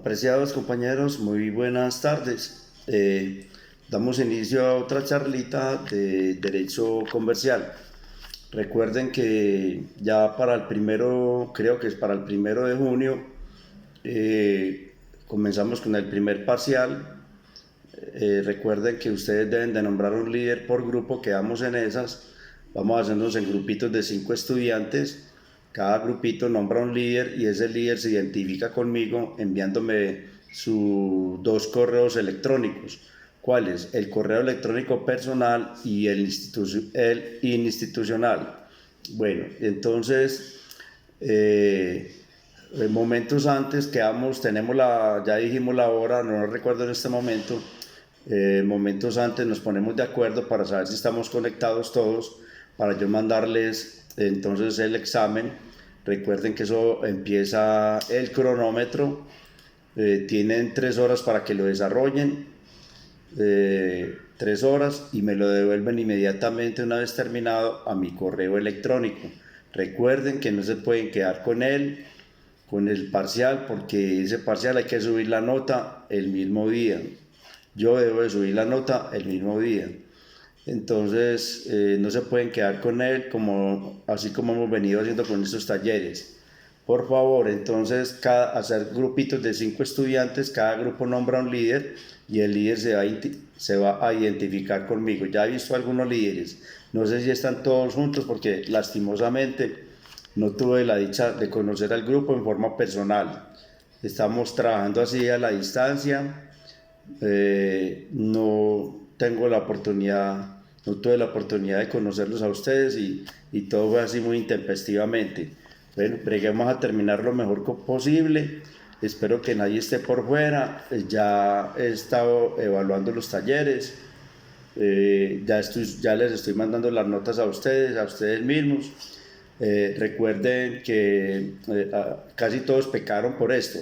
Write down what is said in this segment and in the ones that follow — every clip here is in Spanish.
Apreciados compañeros, muy buenas tardes. Damos inicio a otra charlita de derecho comercial. Recuerden que ya para el primero, creo que es para el 1 de junio, comenzamos con el primer parcial. Recuerden que ustedes deben de nombrar un líder por grupo, quedamos en esas. Vamos a hacernos en grupitos de 5 estudiantes. Cada grupito nombra un líder y ese líder se identifica conmigo enviándome sus 2 correos electrónicos. ¿Cuáles? El correo electrónico personal y el institucional. Bueno, entonces, momentos antes ya dijimos la hora, no lo recuerdo en este momento. Momentos antes nos ponemos de acuerdo para saber si estamos conectados todos, para yo mandarles entonces el examen. Recuerden que eso empieza el cronómetro, tienen 3 horas para que lo desarrollen, 3 horas, y me lo devuelven inmediatamente una vez terminado a mi correo electrónico. Recuerden que no se pueden quedar con el parcial, porque ese parcial hay que subir la nota el mismo día. Yo debo de subir la nota el mismo día. Entonces no se pueden quedar con él, así como hemos venido haciendo con estos talleres. Por favor, entonces hacer grupitos de 5 estudiantes, cada grupo nombra un líder y el líder se va a identificar conmigo. Ya he visto algunos líderes, no sé si están todos juntos porque lastimosamente no tuve la dicha de conocer al grupo en forma personal. Estamos trabajando así a la distancia. No tuve la oportunidad de conocerlos a ustedes y todo fue así muy intempestivamente. Bueno, breguemos a terminar lo mejor posible. Espero que nadie esté por fuera. Ya he estado evaluando los talleres. Ya les estoy mandando las notas a ustedes mismos. Recuerden que casi todos pecaron por esto.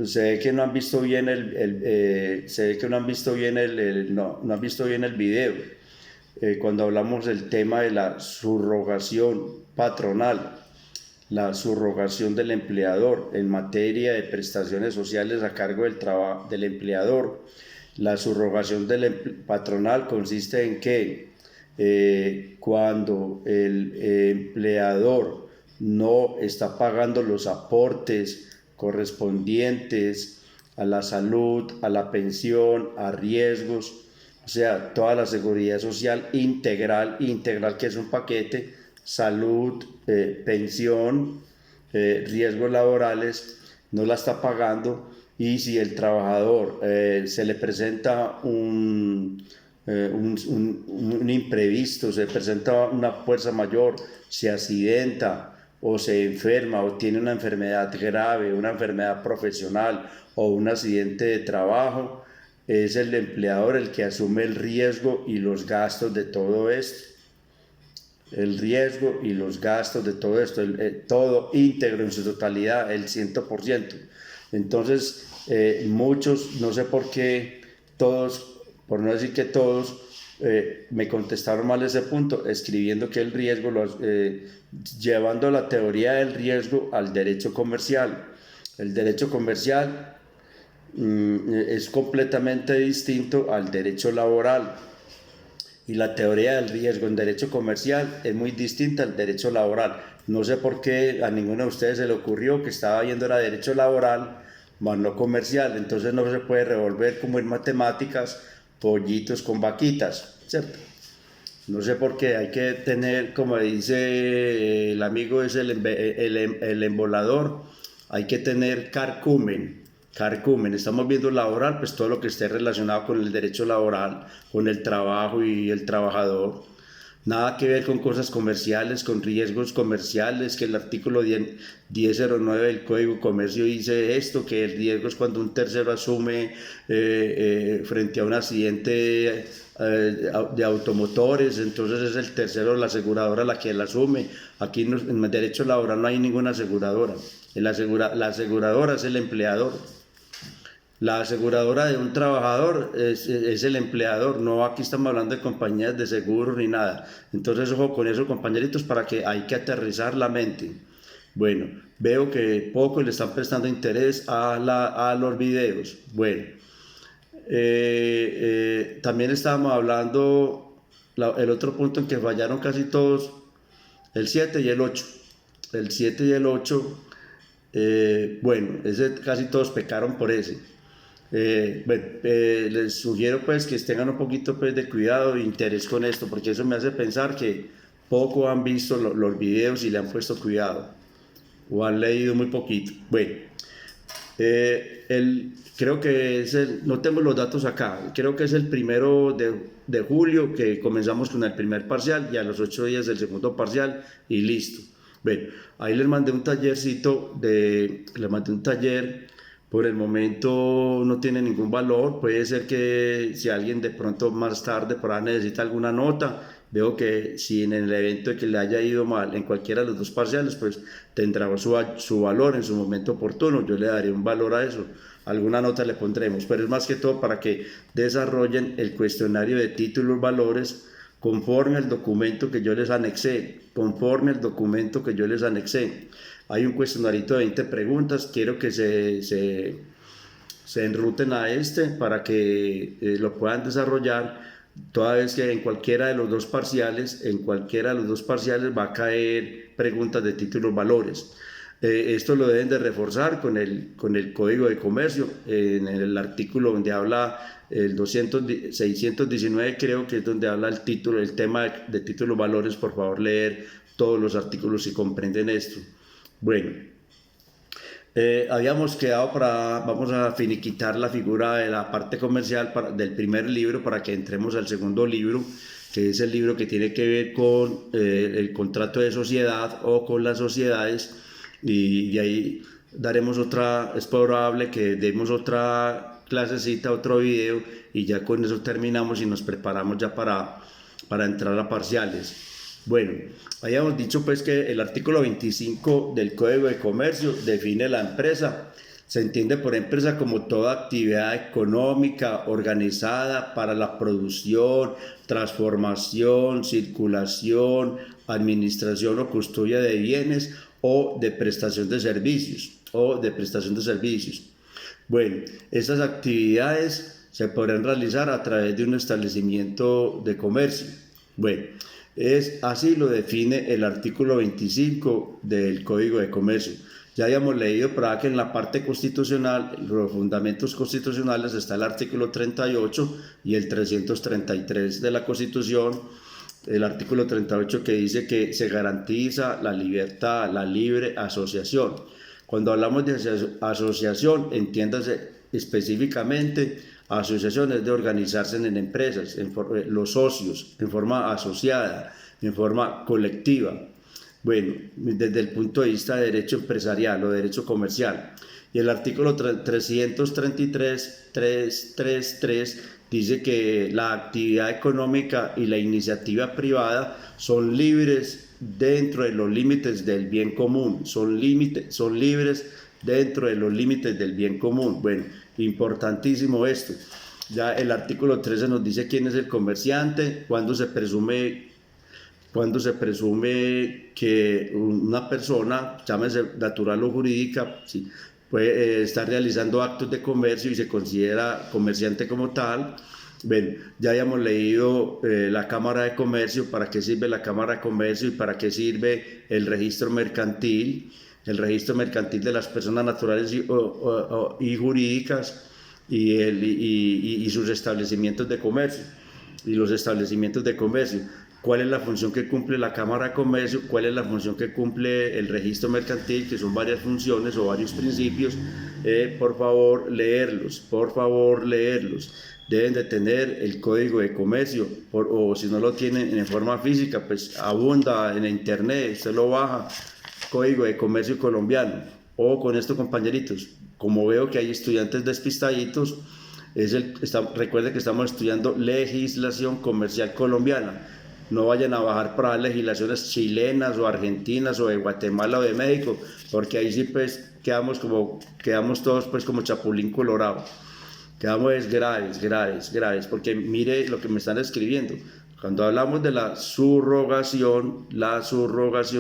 Se ve que no han visto bien no han visto bien el video. Cuando hablamos del tema de la subrogación patronal, la subrogación del empleador en materia de prestaciones sociales a cargo del empleador. La subrogación patronal consiste en que cuando el empleador no está pagando los aportes correspondientes a la salud, a la pensión, a riesgos, o sea, toda la seguridad social integral que es un paquete: salud, pensión, riesgos laborales, no la está pagando. Y si el trabajador se le presenta un imprevisto, se presenta una fuerza mayor, se accidenta o se enferma o tiene una enfermedad grave, una enfermedad profesional o un accidente de trabajo, es el empleador el que asume el riesgo y los gastos de todo esto. El riesgo y los gastos de todo esto, todo íntegro en su totalidad, el 100%. Entonces, muchos, no sé por qué, todos, por no decir que todos, me contestaron mal ese punto, escribiendo que el riesgo, llevando la teoría del riesgo al derecho comercial. El derecho comercial es completamente distinto al derecho laboral, y la teoría del riesgo en derecho comercial es muy distinta al derecho laboral. No sé por qué a ninguno de ustedes se le ocurrió que estaba viendo era derecho laboral más no comercial. Entonces no se puede revolver como en matemáticas pollitos con vaquitas, ¿cierto? No sé por qué, hay que tener, como dice el amigo, es el embolador, hay que tener carcumen. Estamos viendo laboral, pues todo lo que esté relacionado con el derecho laboral, con el trabajo y el trabajador. Nada que ver con cosas comerciales, con riesgos comerciales, que el artículo 1009 del Código de Comercio dice esto, que el riesgo es cuando un tercero asume frente a un accidente de automotores, entonces es el tercero, la aseguradora, la que la asume. Aquí en el derecho laboral no hay ninguna aseguradora. La aseguradora es el empleador. La aseguradora de un trabajador es el empleador, no aquí estamos hablando de compañías de seguros ni nada. Entonces, ojo con eso, compañeritos, para que hay que aterrizar la mente. Bueno, veo que poco le están prestando interés a los videos. Bueno, también estábamos hablando, el otro punto en que fallaron casi todos, el 7 y el 8. El 7 y el 8, bueno, ese casi todos pecaron por ese. Bueno, les sugiero pues que tengan un poquito pues de cuidado e interés con esto, porque eso me hace pensar que poco han visto los videos y le han puesto cuidado, o han leído muy poquito. Bueno, creo que no tengo los datos acá, creo que es el 1 de julio que comenzamos con el primer parcial y a los 8 días del segundo parcial y listo. Bueno, ahí les mandé un tallercito, les mandé un taller. Por el momento no tiene ningún valor, puede ser que si alguien de pronto más tarde por ahí necesita alguna nota, veo que si en el evento de que le haya ido mal en cualquiera de los dos parciales, pues tendrá su valor en su momento oportuno, yo le daré un valor a eso, alguna nota le pondremos, pero es más que todo para que desarrollen el cuestionario de títulos, valores, conforme al documento que yo les anexé, Hay un cuestionarito de 20 preguntas, quiero que se enruten a para que lo puedan desarrollar, toda vez que en cualquiera de los dos parciales va a caer preguntas de títulos, valores. Esto lo deben de reforzar con el Código de Comercio, en el artículo donde habla el 619, creo que es donde habla el tema de títulos, valores. Por favor, leer todos los artículos si comprenden esto. Bueno, habíamos quedado vamos a finiquitar la figura de la parte comercial del primer libro para que entremos al segundo libro, que es el libro que tiene que ver con el contrato de sociedad o con las sociedades, y de ahí es probable que demos otra clasecita, otro video, y ya con eso terminamos y nos preparamos ya para entrar a parciales. Bueno, habíamos dicho pues que el artículo 25 del Código de Comercio define la empresa. Se entiende por empresa como toda actividad económica organizada para la producción, transformación, circulación, administración o custodia de bienes o de prestación de servicios. Bueno, estas actividades se podrán realizar a través de un establecimiento de comercio. Bueno, así lo define el artículo 25 del Código de Comercio. Ya habíamos leído por acá que en la parte constitucional, los fundamentos constitucionales, está el artículo 38 y el 333 de la Constitución. El artículo 38 que dice que se garantiza la libertad, la libre asociación. Cuando hablamos de asociación, entiéndase específicamente asociaciones de organizarse en empresas, los socios, en forma asociada, en forma colectiva. Bueno, desde el punto de vista de derecho empresarial o derecho comercial. Y el artículo 333 dice que la actividad económica y la iniciativa privada son libres dentro de los límites del bien común, son libres dentro de los límites del bien común. Bueno, importantísimo esto. Ya el artículo 13 nos dice quién es el comerciante, cuándo se presume que una persona, llámese natural o jurídica, ¿sí?, puede estar realizando actos de comercio y se considera comerciante como tal. Ven, ya habíamos leído la Cámara de Comercio, para qué sirve la Cámara de Comercio y para qué sirve el registro mercantil de las personas naturales y jurídicas, y sus establecimientos de comercio y los establecimientos de comercio. ¿Cuál es la función que cumple la Cámara de Comercio? ¿Cuál es la función que cumple el registro mercantil? Que son varias funciones o varios principios. Por favor, leerlos. Deben de tener el Código de Comercio, o si no lo tienen en forma física, pues abunda en internet, usted lo baja, Código de Comercio colombiano. O con esto, compañeritos, como veo que hay estudiantes despistaditos, recuerden que estamos estudiando legislación comercial colombiana. No vayan a bajar para legislaciones chilenas o argentinas o de Guatemala o de México, porque ahí sí pues quedamos todos pues como chapulín colorado. Quedamos graves, porque mire lo que me están escribiendo. Cuando hablamos de la subrogación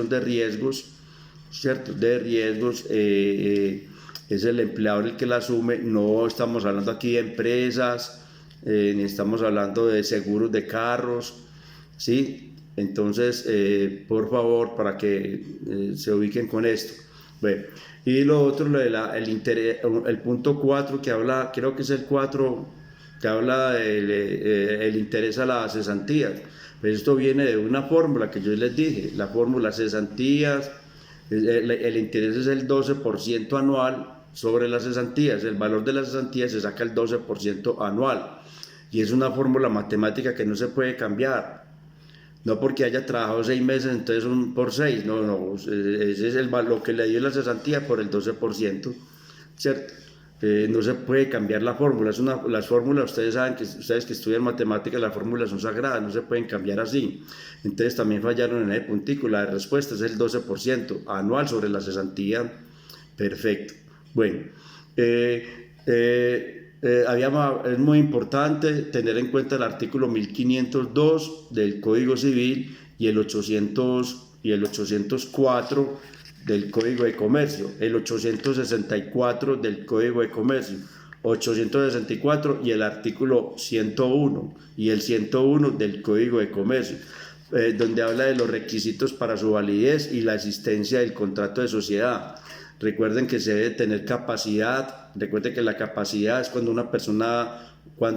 de riesgos, ¿cierto? De riesgos, es el empleador el que la asume. No estamos hablando aquí de empresas, ni estamos hablando de seguros de carros, ¿sí? Entonces, por favor, para que se ubiquen con esto. Bueno, y lo otro, el punto 4 que habla, creo que es el 4, que habla del el interés a las cesantías. Pues esto viene de una fórmula que yo les dije, la fórmula cesantías, el interés es el 12% anual sobre las cesantías, el valor de las cesantías se saca el 12% anual, y es una fórmula matemática que no se puede cambiar. No porque haya trabajado 6 meses, entonces un por 6, no, ese es lo que le dio la cesantía por el 12%, ¿cierto? No se puede cambiar la fórmula, las fórmulas, ustedes saben que ustedes que estudian matemáticas, las fórmulas son sagradas, no se pueden cambiar así. Entonces también fallaron en ese puntico, la respuesta es el 12% anual sobre la cesantía. Perfecto. Bueno, es muy importante tener en cuenta el artículo 1502 del Código Civil y el 804 del Código de Comercio, el 864 del Código de Comercio, 864 y el artículo 101 y el 101 del Código de Comercio, donde habla de los requisitos para su validez y la existencia del contrato de sociedad. Recuerden que se debe tener capacidad. Recuerden que la capacidad es cuando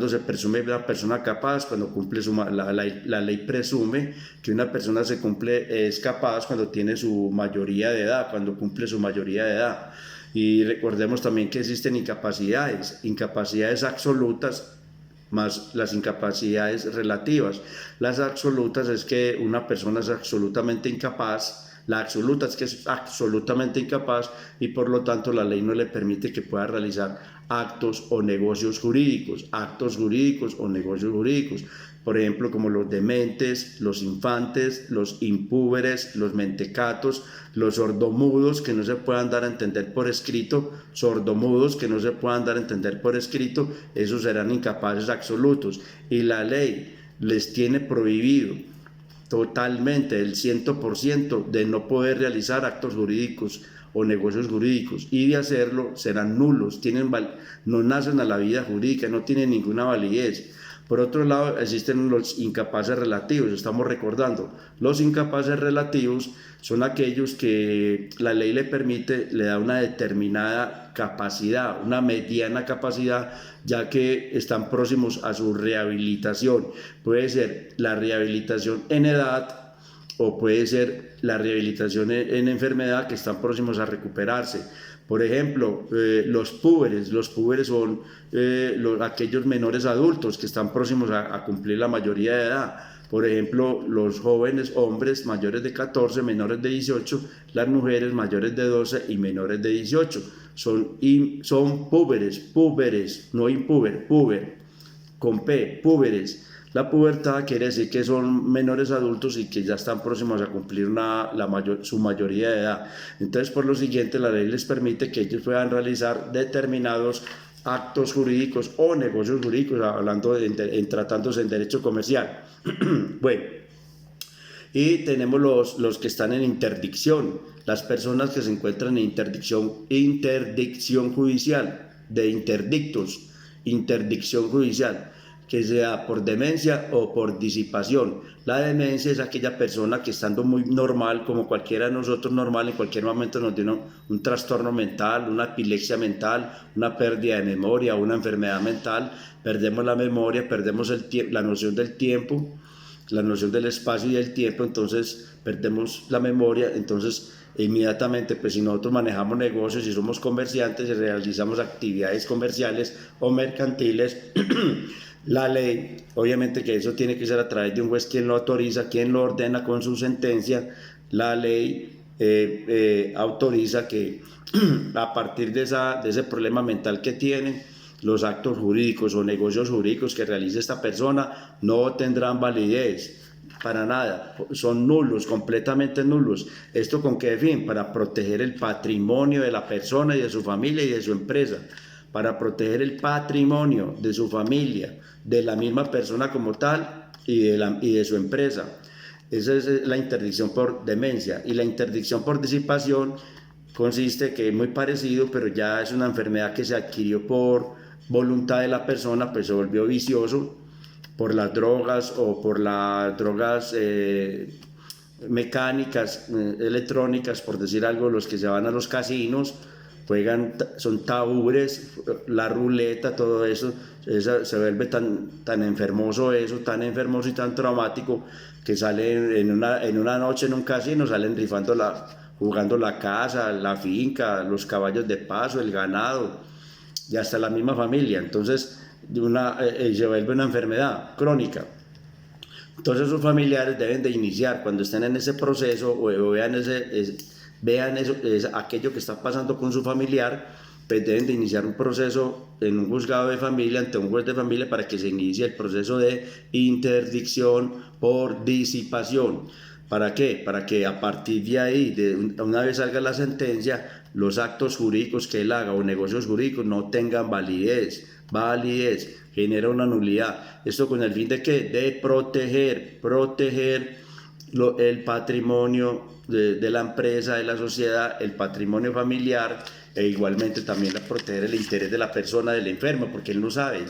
se presume una persona capaz, cuando cumple la ley presume que una persona es capaz cuando tiene su mayoría de edad, cuando cumple su mayoría de edad. Y recordemos también que existen incapacidades absolutas más las incapacidades relativas. Las absolutas es que una persona es absolutamente incapaz. La absoluta es que es absolutamente incapaz y por lo tanto la ley no le permite que pueda realizar actos o negocios jurídicos, por ejemplo, como los dementes, los infantes, los impúberes, los mentecatos, los sordomudos que no se puedan dar a entender por escrito, esos serán incapaces absolutos y la ley les tiene prohibido totalmente el 100% de no poder realizar actos jurídicos o negocios jurídicos, y de hacerlo serán nulos, no nacen a la vida jurídica, no tienen ninguna validez. Por otro lado, existen los incapaces relativos. Estamos recordando, los incapaces relativos son aquellos que la ley le da una determinada capacidad, una mediana capacidad, ya que están próximos a su rehabilitación. Puede ser la rehabilitación en edad o puede ser la rehabilitación en enfermedad, que están próximos a recuperarse. Por ejemplo, los púberes son aquellos menores adultos que están próximos a cumplir la mayoría de edad. Por ejemplo, los jóvenes hombres mayores de 14, menores de 18, las mujeres mayores de 12 y menores de 18. Son púberes, no impúber, con P, púberes. La pubertad quiere decir que son menores adultos y que ya están próximos a cumplir su mayoría de edad. Entonces, por lo siguiente, la ley les permite que ellos puedan realizar determinados actos jurídicos o negocios jurídicos, tratándose en derecho comercial. Bueno, y tenemos los que están en interdicción, las personas que se encuentran en interdicción judicial, de interdicción judicial, que sea por demencia o por disipación. La demencia es aquella persona que, estando muy normal, como cualquiera de nosotros normal, en cualquier momento nos dio un trastorno mental, una epilepsia mental, una pérdida de memoria, una enfermedad mental, perdemos la memoria, perdemos la noción del tiempo, la noción del espacio y del tiempo, entonces perdemos la memoria. Entonces inmediatamente, pues si nosotros manejamos negocios y somos comerciantes y realizamos actividades comerciales o mercantiles, la ley, obviamente que eso tiene que ser a través de un juez quien lo autoriza, quien lo ordena con su sentencia. La ley autoriza que a partir de ese problema mental que tiene, los actos jurídicos o negocios jurídicos que realice esta persona no tendrán validez para nada, son nulos, completamente nulos. ¿Esto con qué fin? Para proteger el patrimonio de la persona y de su familia y de su empresa, para proteger el patrimonio de su familia, de la misma persona como tal y de su empresa. Esa es la interdicción por demencia. Y la interdicción por disipación consiste que es muy parecido, pero ya es una enfermedad que se adquirió por voluntad de la persona, pues se volvió vicioso por las drogas o por las drogas mecánicas, electrónicas, por decir algo, los que se van a los casinos, juegan, son tabures, la ruleta, todo eso, se vuelve tan enfermoso eso, tan enfermoso y tan traumático que salen en una noche en un casino, salen jugando la casa, la finca, los caballos de paso, el ganado y hasta la misma familia. Entonces se vuelve una enfermedad crónica. Entonces sus familiares deben de iniciar, cuando estén en ese proceso o vean aquello que está pasando con su familiar, pues deben de iniciar un proceso en un juzgado de familia, ante un juez de familia, para que se inicie el proceso de interdicción por disipación. ¿Para qué? Para que a partir de ahí, una vez salga la sentencia, los actos jurídicos que él haga o negocios jurídicos no tengan validez, genera una nulidad. Esto con el fin de ¿qué? De proteger el patrimonio de la empresa, de la sociedad, el patrimonio familiar, e igualmente también proteger el interés de la persona, del enfermo, porque él no sabe,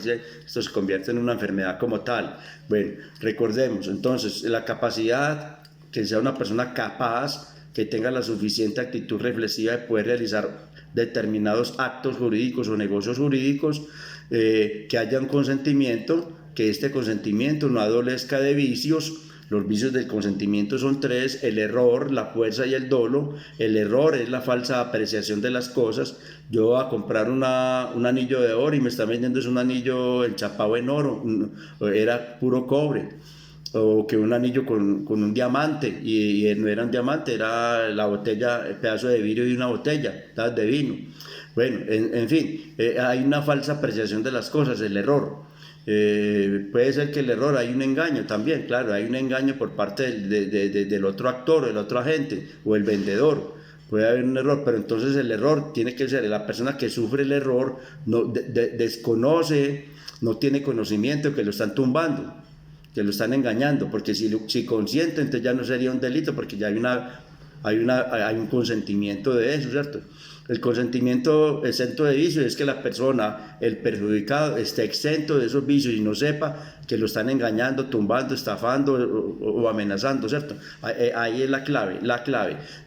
esto se convierte en una enfermedad como tal. Bueno, recordemos entonces la capacidad, que sea una persona capaz, que tenga la suficiente actitud reflexiva de poder realizar determinados actos jurídicos o negocios jurídicos, que haya un consentimiento, que este consentimiento no adolezca de vicios. Los vicios del consentimiento son tres: el error, la fuerza y el dolo. El error es la falsa apreciación de las cosas. Yo voy a comprar un anillo de oro y me está vendiendo es un anillo enchapado en oro, era puro cobre. O que un anillo con un diamante, y no era un diamante, era la botella, el pedazo de vidrio de una botella de vino. Bueno, en fin, hay una falsa apreciación de las cosas, el error. Puede ser que el error, hay un engaño también, claro, hay un engaño por parte del otro actor, del otro agente o el vendedor. Puede haber un error, pero entonces el error tiene que ser la persona que sufre el error, desconoce, no tiene conocimiento que lo están tumbando, que lo están engañando, porque si consiente, entonces ya no sería un delito, porque ya hay un consentimiento de eso, ¿cierto? El consentimiento exento de vicios es que la persona, el perjudicado, esté exento de esos vicios y no sepa que lo están engañando, tumbando, estafando o amenazando, ¿cierto? Ahí es la clave.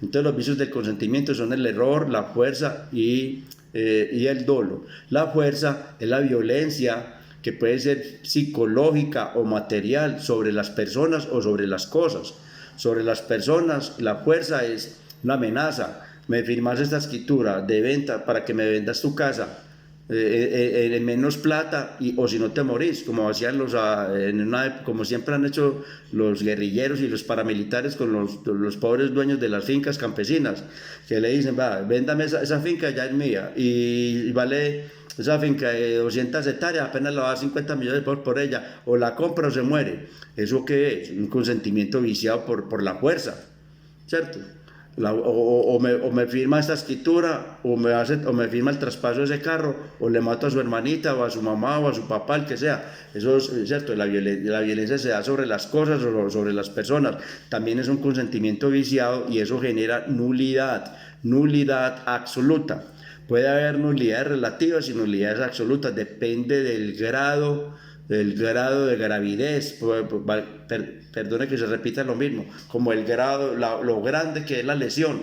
Entonces los vicios del consentimiento son el error, la fuerza y el dolo. La fuerza es la violencia, que puede ser psicológica o material, sobre las personas o sobre las cosas. Sobre las personas, la fuerza es una amenaza. Me firmas esta escritura de venta para que me vendas tu casa en menos plata, o si no te morís, como hacían como siempre han hecho los guerrilleros y los paramilitares con los pobres dueños de las fincas campesinas, que le dicen: véndame esa finca, ya es mía, y vale esa finca de 200 hectáreas, apenas le va a dar 50 millones por ella, o la compra o se muere. ¿Eso qué es? Un consentimiento viciado por la fuerza, ¿cierto? O me firma esta escritura, o me firma el traspaso de ese carro, o le mato a su hermanita, o a su mamá, o a su papá, el que sea. Eso es cierto. La violencia se da sobre las cosas o sobre las personas. También es un consentimiento viciado, y eso genera nulidad absoluta. Puede haber nulidades relativas y nulidades absolutas, depende del grado de gravidez. Perdone que se repita lo mismo, como el grado, lo grande que es la lesión,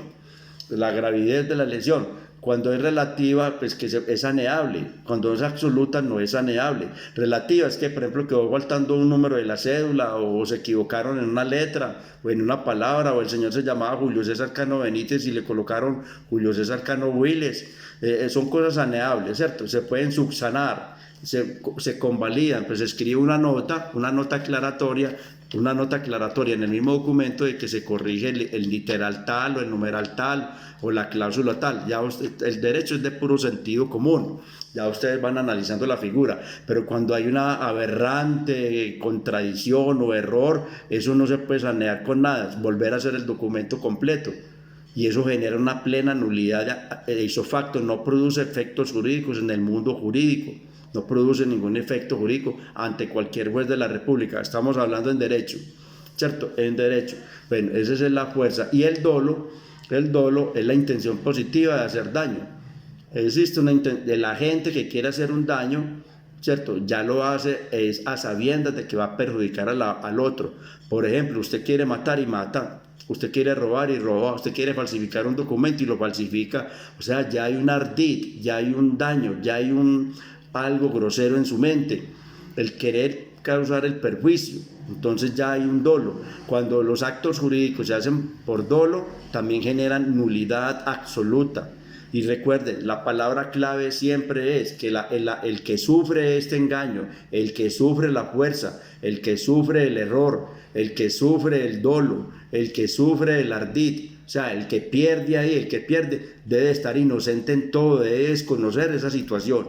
la gravidez de la lesión. Cuando es relativa, pues que es saneable. Cuando es absoluta, no es saneable. Relativa es que, por ejemplo, quedó faltando un número de la cédula, o se equivocaron en una letra o en una palabra, o el señor se llamaba Julio César Cano Benítez y le colocaron Julio César Cano Willes. Son cosas saneables, ¿cierto? Se pueden subsanar, se convalidan. Pues se escribe una nota aclaratoria en el mismo documento, de que se corrige el literal tal o el numeral tal o la cláusula tal. Ya el derecho es de puro sentido común, ya ustedes van analizando la figura, pero cuando hay una aberrante contradicción o error, eso no se puede sanear con nada, es volver a hacer el documento completo, y eso genera una plena nulidad ipso facto. No produce efectos jurídicos en el mundo jurídico, no produce ningún efecto jurídico ante cualquier juez de la República. Estamos hablando en derecho. ¿cierto? En derecho. Bueno, esa es la fuerza. Y el dolo es la intención positiva de hacer daño. Existe de la gente que quiere hacer un daño, ¿cierto? Ya lo hace es a sabiendas de que va a perjudicar al otro. Por ejemplo, usted quiere matar y mata. Usted quiere robar y roba. Usted quiere falsificar un documento y lo falsifica. O sea, ya hay un ardid, ya hay un daño, ya hay algo grosero en su mente. El querer causar el perjuicio. Entonces ya hay un dolo. Cuando los actos jurídicos se hacen por dolo, también generan nulidad absoluta. Y recuerden, la palabra clave siempre es que el que sufre este engaño, el que sufre la fuerza, el que sufre el error, el que sufre el dolo, el que sufre el ardid, o sea, el que pierde ahí, el que pierde, debe estar inocente en todo, debe desconocer esa situación,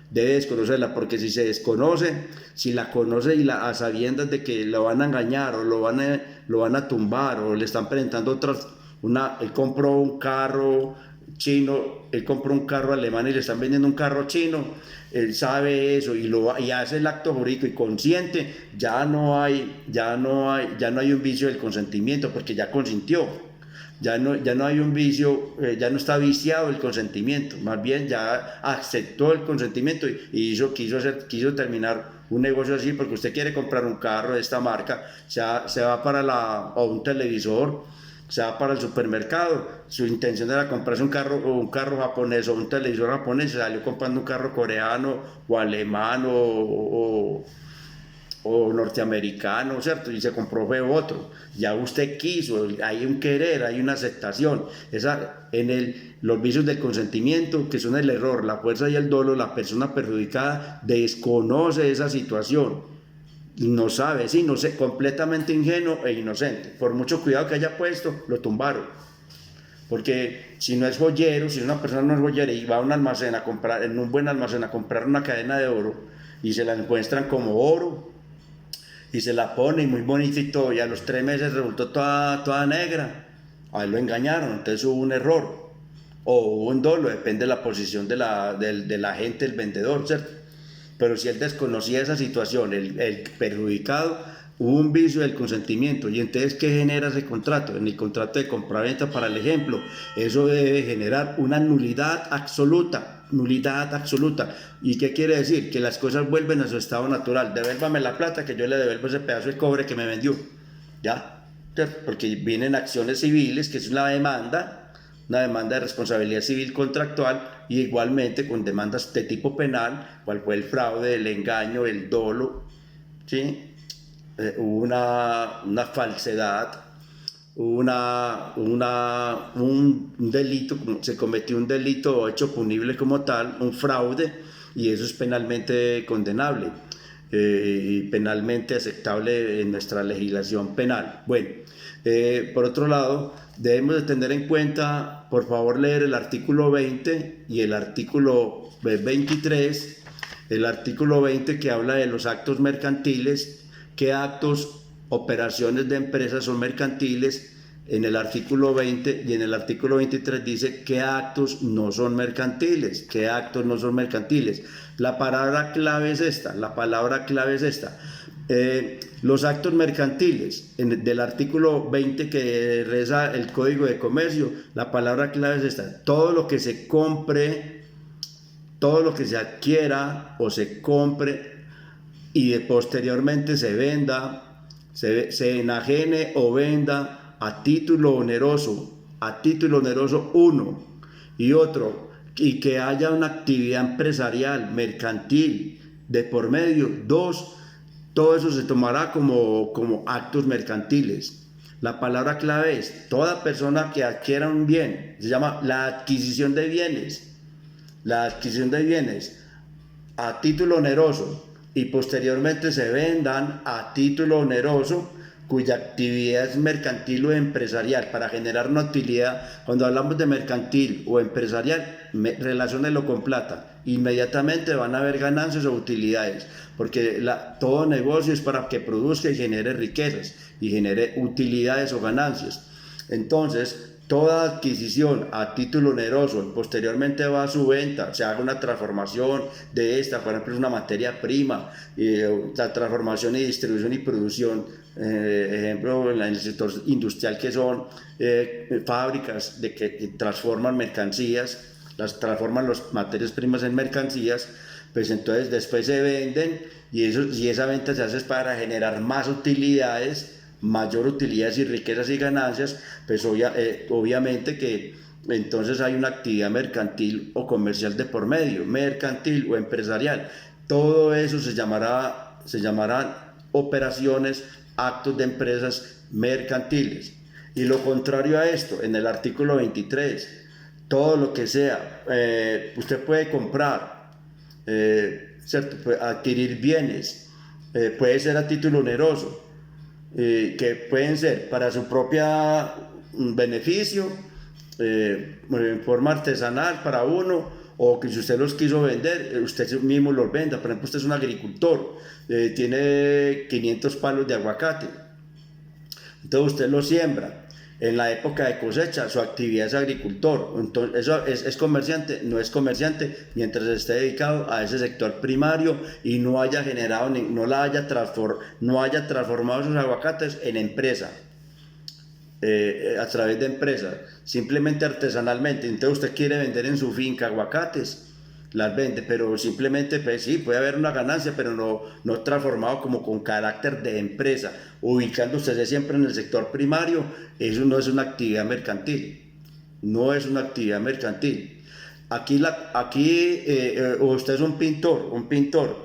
debe desconocerla, porque si se desconoce, si la conoce y a sabiendas de que lo van a engañar o lo van a tumbar o le están presentando otras, él compró un carro chino, él compró un carro alemán y le están vendiendo un carro chino, él sabe eso y hace el acto jurídico y consciente, ya no hay un vicio del consentimiento porque ya consintió, ya no hay un vicio, ya no está viciado el consentimiento, más bien ya aceptó el consentimiento y quiso terminar un negocio así, porque usted quiere comprar un carro de esta marca, se va o un televisor, se va para el supermercado, su intención era comprarse un carro japonés o un televisor japonés, se salió comprando un carro coreano o alemán o norteamericano, ¿cierto? Y se compró otro. Ya usted quiso, hay un querer, hay una aceptación. Los vicios del consentimiento, que son el error, la fuerza y el dolo, la persona perjudicada desconoce esa situación. No sabe, sí, no sé, completamente ingenuo e inocente. Por mucho cuidado que haya puesto, lo tumbaron. Porque si no es joyero, si una persona no es joyera y va a un almacén a comprar, en un buen almacén a comprar una cadena de oro y se la encuentran como oro y se la pone muy bonita y todo, y a los 3 meses resultó toda negra, a él lo engañaron, entonces hubo un error o hubo un dolo, depende de la posición de la gente, el vendedor, ¿cierto? Pero si él desconocía esa situación, el perjudicado, hubo un vicio del consentimiento. Y entonces, ¿qué genera ese contrato? En el contrato de compraventa, para el ejemplo, eso debe generar una nulidad absoluta. Nulidad absoluta. ¿Y qué quiere decir? Que las cosas vuelven a su estado natural. Devuélvame la plata, que yo le devuelvo ese pedazo de cobre que me vendió. ¿Ya? Porque vienen acciones civiles, que es una demanda de responsabilidad civil contractual, y igualmente con demandas de tipo penal, cual fue el fraude, el engaño, el dolo, ¿sí? Hubo una falsedad, hubo un delito, se cometió un delito hecho punible como tal, un fraude, y eso es penalmente condenable y penalmente aceptable en nuestra legislación penal. Bueno, por otro lado, debemos de tener en cuenta, por favor, leer el artículo 20 y el artículo 23, el artículo 20 que habla de los actos mercantiles, qué actos, operaciones de empresas son mercantiles en el artículo 20, y en el artículo 23 dice qué actos no son mercantiles, qué actos no son mercantiles. La palabra clave es esta, los actos mercantiles, del artículo 20 que reza el Código de Comercio, la palabra clave es esta: todo lo que se compre, todo lo que se adquiera o se compre y posteriormente se venda, se enajene o venda a título oneroso uno, y otro, y que haya una actividad empresarial, mercantil, de por medio, dos, todo eso se tomará como actos mercantiles. La palabra clave es: toda persona que adquiera un bien, se llama la adquisición de bienes a título oneroso, y posteriormente se vendan a título oneroso, cuya actividad es mercantil o empresarial, para generar una utilidad. Cuando hablamos de mercantil o empresarial, relaciónelo con plata, inmediatamente van a haber ganancias o utilidades, porque todo negocio es para que produzca y genere riquezas y genere utilidades o ganancias. Entonces, toda adquisición a título oneroso y posteriormente va a su venta, se haga una transformación de esta, por ejemplo, es una materia prima, la transformación y distribución y producción, ejemplo, en el sector industrial que son fábricas que transforman mercancías, las transforman las materias primas en mercancías, pues entonces después se venden y esa venta se hace para generar más utilidades, mayor utilidades y riquezas y ganancias, pues obviamente que entonces hay una actividad mercantil o comercial de por medio, mercantil o empresarial. Todo eso se llamarán operaciones, actos de empresas mercantiles. Y lo contrario a esto, en el artículo 23, todo lo que sea, usted puede comprar, ¿cierto? Puede adquirir bienes, puede ser a título oneroso, que pueden ser para su propia beneficio, en forma artesanal para uno, o que si usted los quiso vender, usted mismo los venda. Por ejemplo, usted es un agricultor, tiene 500 palos de aguacate, entonces usted los siembra. En la época de cosecha, su actividad es agricultor, entonces eso es comerciante, no es comerciante mientras esté dedicado a ese sector primario y no haya generado, no haya transformado esos aguacates en empresa, a través de empresas, simplemente artesanalmente. Entonces usted quiere vender en su finca aguacates, las vende, pero simplemente, pues sí, puede haber una ganancia, pero no transformado como con carácter de empresa, ubicándose siempre en el sector primario. Eso no es una actividad mercantil, no es una actividad mercantil. Usted es un pintor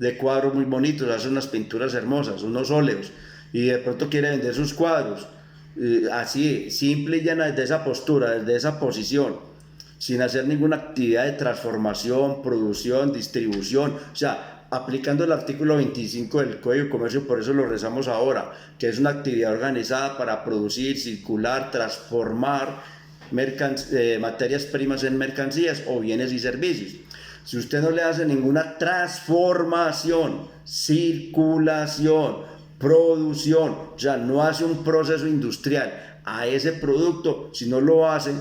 de cuadros muy bonitos, hace unas pinturas hermosas, unos óleos, y de pronto quiere vender sus cuadros, así, simple y llana, desde esa postura, desde esa posición, sin hacer ninguna actividad de transformación, producción, distribución, o sea, aplicando el artículo 25 del Código de Comercio. Por eso lo rezamos ahora, que es una actividad organizada para producir, circular, transformar materias primas en mercancías o bienes y servicios. Si usted no le hace ninguna transformación, circulación, producción, o sea, no hace un proceso industrial a ese producto, si no lo hace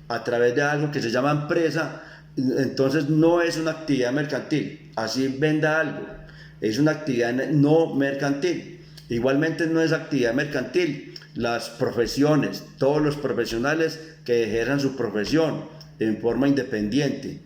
a través de algo que se llama empresa, entonces no es una actividad mercantil. Así venda algo, es una actividad no mercantil. Igualmente no es actividad mercantil las profesiones, todos los profesionales que ejerzan su profesión en forma independiente,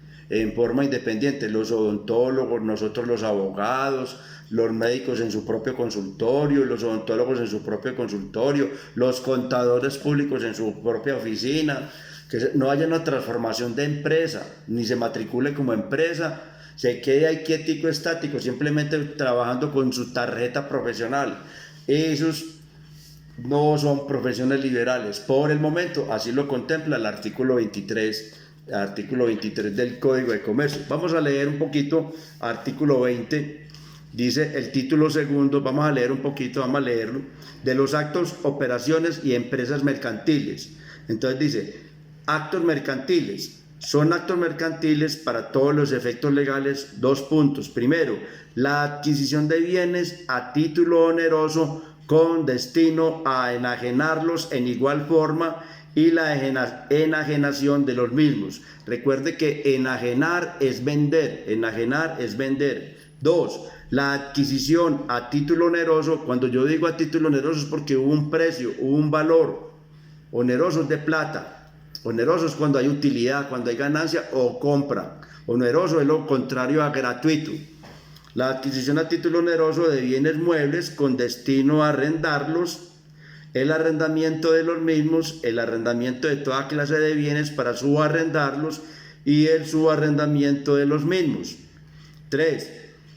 los odontólogos, nosotros los abogados, los médicos en su propio consultorio, los odontólogos en su propio consultorio, los contadores públicos en su propia oficina, que no haya una transformación de empresa, ni se matricule como empresa, se quede ahí quietico, estático, simplemente trabajando con su tarjeta profesional. Esos no son profesiones liberales. Por el momento, así lo contempla el artículo 23 del Código de Comercio. Vamos a leer un poquito, artículo 20, dice el título segundo, vamos a leerlo, de los actos, operaciones y empresas mercantiles. Entonces dice, actos mercantiles. Son actos mercantiles para todos los efectos legales. 2 puntos. Primero, la adquisición de bienes a título oneroso con destino a enajenarlos en igual forma y la enajenación de los mismos. Recuerde que enajenar es vender. 2. La adquisición a título oneroso. Cuando yo digo a título oneroso es porque hubo un precio, hubo un valor. Onerosos de plata. Oneroso es cuando hay utilidad, cuando hay ganancia o compra. Oneroso es lo contrario a gratuito. La adquisición a título oneroso de bienes muebles con destino a arrendarlos, el arrendamiento de los mismos, el arrendamiento de toda clase de bienes para subarrendarlos y el subarrendamiento de los mismos. 3.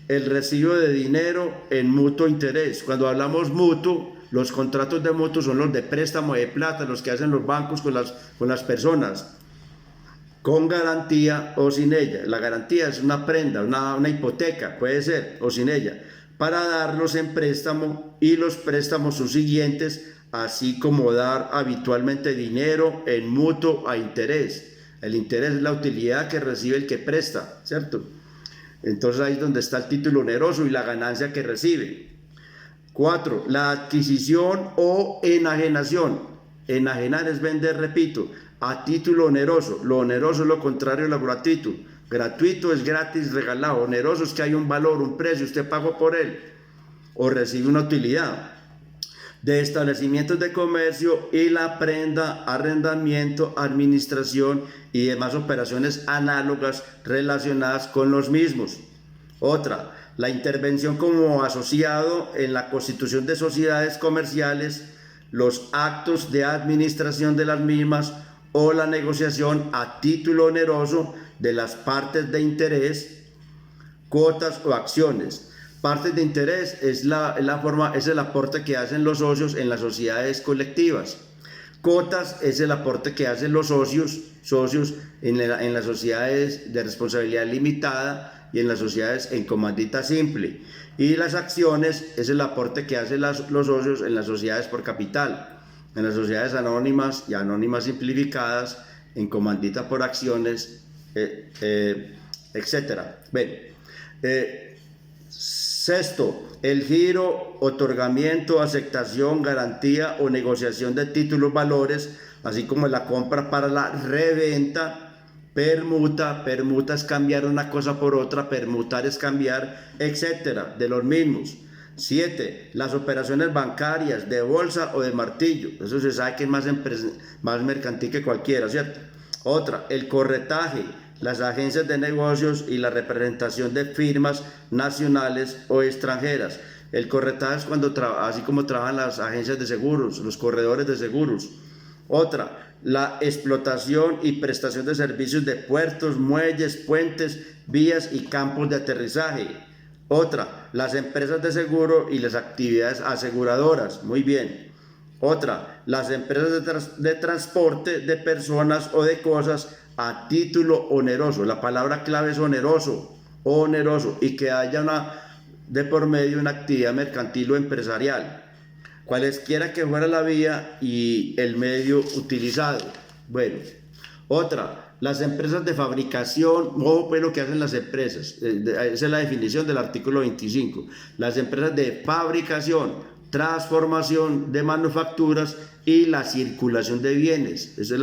El recibo de dinero en mutuo interés. Cuando hablamos mutuo, los contratos de mutuo son los de préstamo de plata, los que hacen los bancos con las personas, con garantía o sin ella. La garantía es una prenda, una hipoteca, puede ser, o sin ella, para darlos en préstamo, y los préstamos subsiguientes, así como dar habitualmente dinero en mutuo a interés. El interés es la utilidad que recibe el que presta, ¿cierto? Entonces ahí es donde está el título oneroso y la ganancia que recibe. 4. La adquisición o enajenación. Enajenar es vender, repito, a título oneroso. Lo oneroso es lo contrario de lo gratuito. Gratuito es gratis, regalado. Oneroso es que hay un valor, un precio, usted pagó por él o recibe una utilidad. De establecimientos de comercio y la prenda, arrendamiento, administración y demás operaciones análogas relacionadas con los mismos. Otra, la intervención como asociado en la constitución de sociedades comerciales, los actos de administración de las mismas o la negociación a título oneroso de las partes de interés, cuotas o acciones. Partes de interés es es el aporte que hacen los socios en las sociedades colectivas. Cuotas es el aporte que hacen los socios en las sociedades de responsabilidad limitada y en las sociedades en comandita simple. Y las acciones es el aporte que hacen los socios en las sociedades por capital, en las sociedades anónimas y anónimas simplificadas, en comandita por acciones, etc. Sexto, el giro, otorgamiento, aceptación, garantía o negociación de títulos, valores, así como la compra para la reventa, permuta es cambiar una cosa por otra, permutar es cambiar, etcétera, de los mismos. 7. Las operaciones bancarias de bolsa o de martillo, eso se sabe que es más mercantil que cualquiera, ¿cierto? Otra, el corretaje, las agencias de negocios y la representación de firmas nacionales o extranjeras. El corretaje es cuando así como trabajan las agencias de seguros, los corredores de seguros. Otra, la explotación y prestación de servicios de puertos, muelles, puentes, vías y campos de aterrizaje. Otra, las empresas de seguro y las actividades aseguradoras. Muy bien. Otra, las empresas de transporte de personas o de cosas a título oneroso. La palabra clave es oneroso, y que haya de por medio una actividad mercantil o empresarial, cualesquiera que fuera la vía y el medio utilizado. Bueno, otra, las empresas de fabricación, ojo pues lo que hacen las empresas, esa es la definición del artículo 25, las empresas de fabricación, transformación de manufacturas y la circulación de bienes. Esa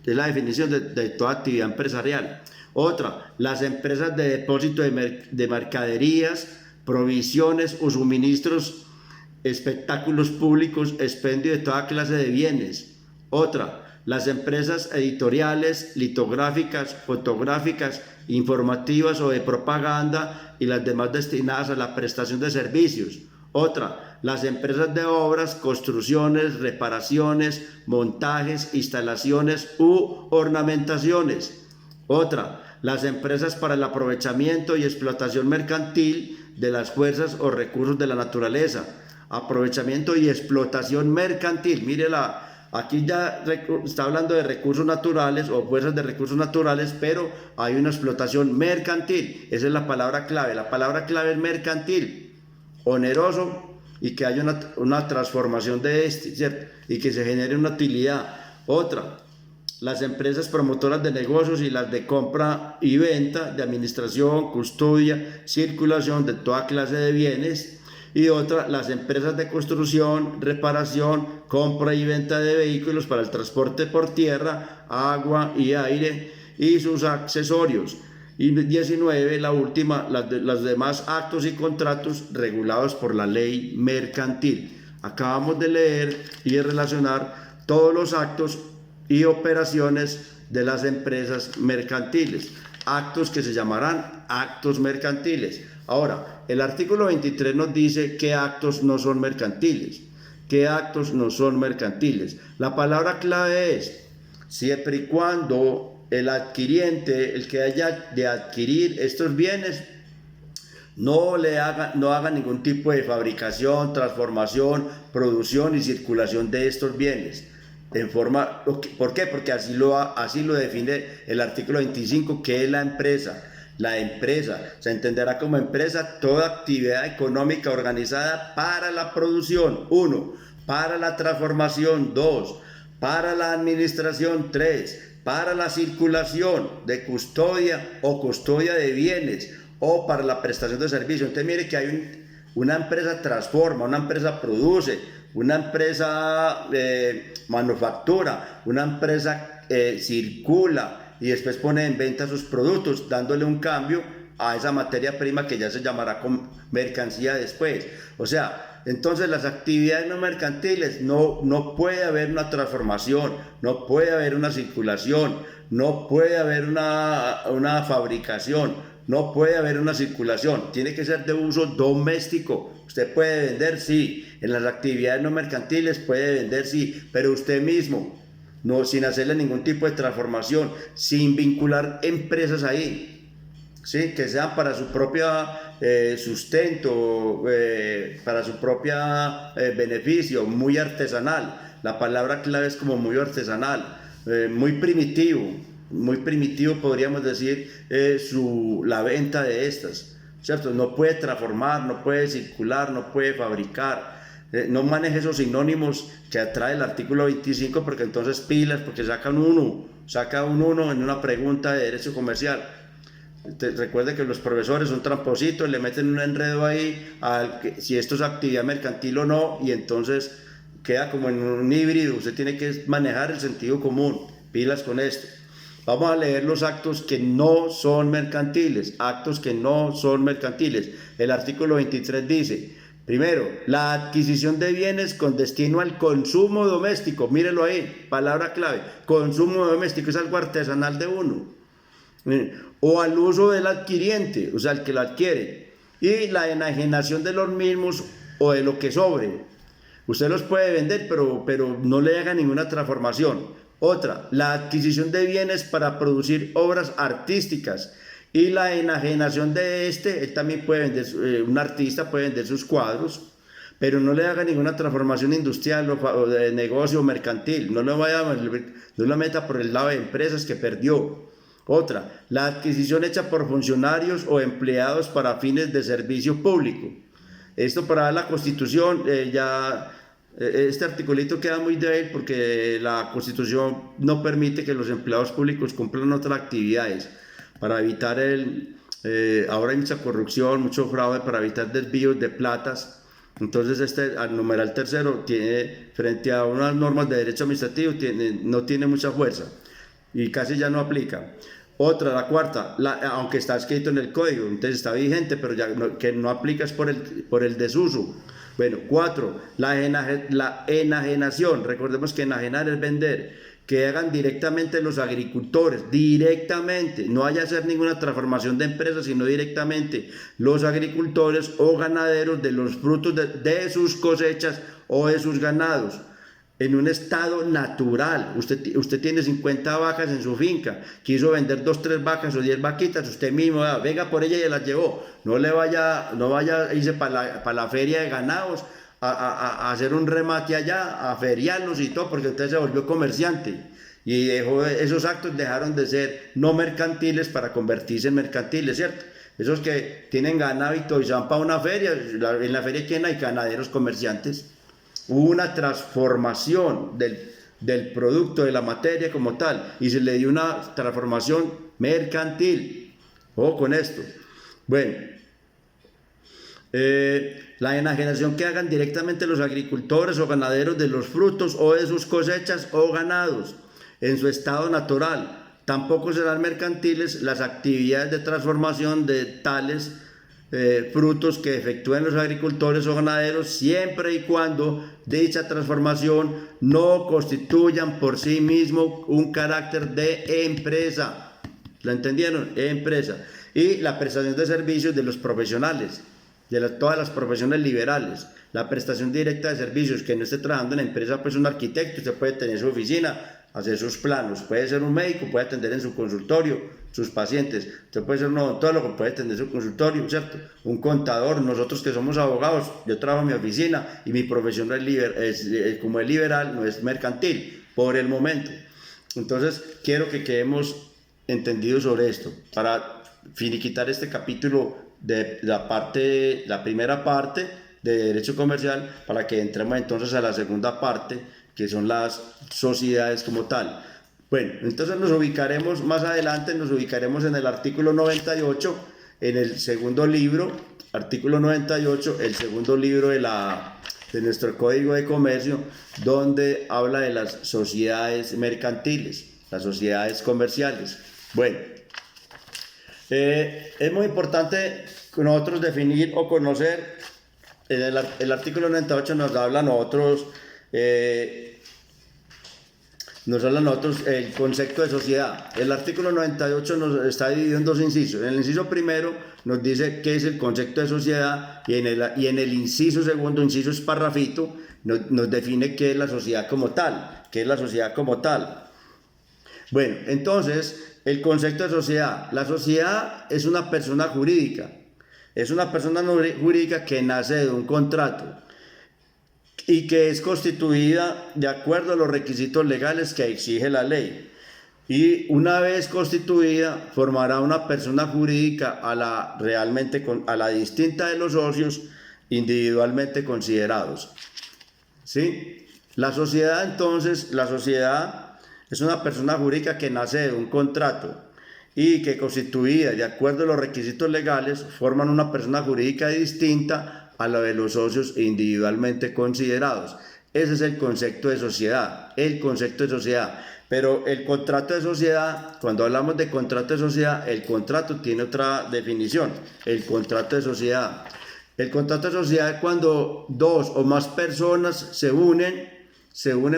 es la definición de toda actividad empresarial. Otra, las empresas de depósito de mercaderías, provisiones o suministros, espectáculos públicos, expendio de toda clase de bienes. Otra, las empresas editoriales, litográficas, fotográficas, informativas o de propaganda y las demás destinadas a la prestación de servicios. Otra, las empresas de obras, construcciones, reparaciones, montajes, instalaciones u ornamentaciones. Otra, las empresas para el aprovechamiento y explotación mercantil de las fuerzas o recursos de la naturaleza. Aprovechamiento y explotación mercantil. Mírela, aquí ya está hablando de recursos naturales o fuerzas de recursos naturales, pero hay una explotación mercantil. Esa es la palabra clave. La palabra clave es mercantil, oneroso y que haya una transformación de ¿cierto? Y que se genere una utilidad. Otra, las empresas promotoras de negocios y las de compra y venta, de administración, custodia, circulación de toda clase de bienes. Y otra, las empresas de construcción, reparación, compra y venta de vehículos para el transporte por tierra, agua y aire y sus accesorios. Y 19, la última, las demás actos y contratos regulados por la ley mercantil. Acabamos de leer y de relacionar todos los actos y operaciones de las empresas mercantiles, actos que se llamarán actos mercantiles. Ahora, el artículo 23 nos dice qué actos no son mercantiles. ¿Qué actos no son mercantiles? La palabra clave es siempre y cuando el adquiriente, el que haya de adquirir estos bienes, no haga ningún tipo de fabricación, transformación, producción y circulación de estos bienes. ¿Por qué? Porque así lo define el artículo 25, que es la empresa. La empresa se entenderá como empresa toda actividad económica organizada para la producción, 1, para la transformación, 2, para la administración, 3, para la circulación de custodia o custodia de bienes o para la prestación de servicios. Entonces mire que hay una empresa transforma, una empresa produce, una empresa manufactura, una empresa circula y después pone en venta sus productos, dándole un cambio a esa materia prima que ya se llamará mercancía después. O sea, entonces las actividades no mercantiles no puede haber una transformación, no puede haber una circulación, no puede haber una fabricación, no puede haber una circulación, tiene que ser de uso doméstico. Usted puede vender, sí, en las actividades no mercantiles puede vender, sí, pero usted mismo, no, sin hacerle ningún tipo de transformación, sin vincular empresas ahí, ¿sí? Que sean para su propio sustento, para su propia beneficio, muy artesanal. La palabra clave es como muy artesanal, muy primitivo podríamos decir la venta de estas, ¿cierto? No puede transformar, no puede circular, no puede fabricar. No maneje esos sinónimos que atrae el artículo 25, porque entonces pilas, porque saca un uno en una pregunta de derecho comercial. Recuerde que los profesores son trampositos, le meten un enredo ahí si esto es actividad mercantil o no, y entonces queda como en un híbrido. Usted tiene que manejar el sentido común, pilas con esto. Vamos a leer los actos que no son mercantiles, El artículo 23 dice: primero, la adquisición de bienes con destino al consumo doméstico. Mírelo ahí, palabra clave, consumo doméstico, es algo artesanal de uno. O al uso del adquiriente, o sea, el que lo adquiere. Y la enajenación de los mismos o de lo que sobre. Usted los puede vender, pero no le haga ninguna transformación. Otra, la adquisición de bienes para producir obras artísticas y la enajenación de él también puede vender, un artista puede vender sus cuadros, pero no le haga ninguna transformación industrial o de negocio mercantil, no lo meta por el lado de empresas que perdió. Otra, la adquisición hecha por funcionarios o empleados para fines de servicio público. Esto para la Constitución este articulito queda muy débil porque la Constitución no permite que los empleados públicos cumplan otras actividades para evitar ahora hay mucha corrupción, mucho fraude, para evitar desvíos de platas. Entonces al numeral tercero frente a unas normas de derecho administrativo no tiene mucha fuerza y casi ya no aplica. Otra, la cuarta, aunque está escrito en el código, entonces está vigente, pero que no aplica es por el desuso. Bueno, 4, la enajenación. Recordemos que enajenar es vender. Que hagan directamente los agricultores, directamente, no haya hacer ninguna transformación de empresas, sino directamente los agricultores o ganaderos de los frutos de sus cosechas o de sus ganados, en un estado natural. Usted tiene 50 vacas en su finca, quiso vender 2, 3 vacas o 10 vaquitas, usted mismo venga por ella y las llevó. No vaya a irse para la feria de ganados a hacer un remate allá, a feriarlos y todo, porque usted se volvió comerciante y esos actos dejaron de ser no mercantiles para convertirse en mercantiles, ¿cierto? Esos que tienen ganado y todo y se van para una feria, en la feria ¿quién hay? Ganaderos, comerciantes. Hubo una transformación del producto, de la materia como tal, y se le dio una transformación mercantil. Ojo con esto. Bueno, la enajenación que hagan directamente los agricultores o ganaderos de los frutos o de sus cosechas o ganados en su estado natural. Tampoco serán mercantiles las actividades de transformación de tales frutos que efectúen los agricultores o ganaderos, siempre y cuando dicha transformación no constituyan por sí mismo un carácter de empresa. ¿Lo entendieron? Empresa. Y la prestación de servicios de los profesionales, todas las profesiones liberales, la prestación directa de servicios, que no esté trabajando en la empresa, pues un arquitecto, usted puede tener su oficina, hacer sus planos, puede ser un médico, puede atender en su consultorio sus pacientes, usted puede ser un odontólogo, puede atender su consultorio, ¿cierto? Un contador, nosotros que somos abogados, yo trabajo en mi oficina y mi profesión como es liberal, no es mercantil, por el momento. Entonces, quiero que quedemos entendidos sobre esto, para finiquitar este capítulo de la primera parte de derecho comercial, para que entremos entonces a la segunda parte, que son las sociedades como tal. Bueno, entonces nos ubicaremos más adelante, en el artículo 98, en el segundo libro, artículo 98, el segundo libro de la de nuestro Código de Comercio, donde habla de las sociedades mercantiles, las sociedades comerciales. Bueno, es muy importante nosotros definir o conocer. El artículo 98 nos habla a nosotros el concepto de sociedad. El artículo 98 nos está dividido en dos incisos. En el inciso primero nos dice qué es el concepto de sociedad, y en el inciso segundo, inciso esparrafito, nos define qué es la sociedad como tal. ¿Qué es la sociedad como tal? Bueno, entonces, el concepto de sociedad. La sociedad es una persona jurídica. Es una persona jurídica que nace de un contrato y que es constituida de acuerdo a los requisitos legales que exige la ley. Y una vez constituida, formará una persona jurídica a la distinta de los socios individualmente considerados. ¿Sí? La sociedad, entonces, es una persona jurídica que nace de un contrato y que, constituida de acuerdo a los requisitos legales, forman una persona jurídica distinta a la de los socios individualmente considerados. Ese es el concepto de sociedad, Pero el contrato de sociedad, cuando hablamos de contrato de sociedad, el contrato tiene otra definición. El contrato de sociedad es cuando dos o más personas se unen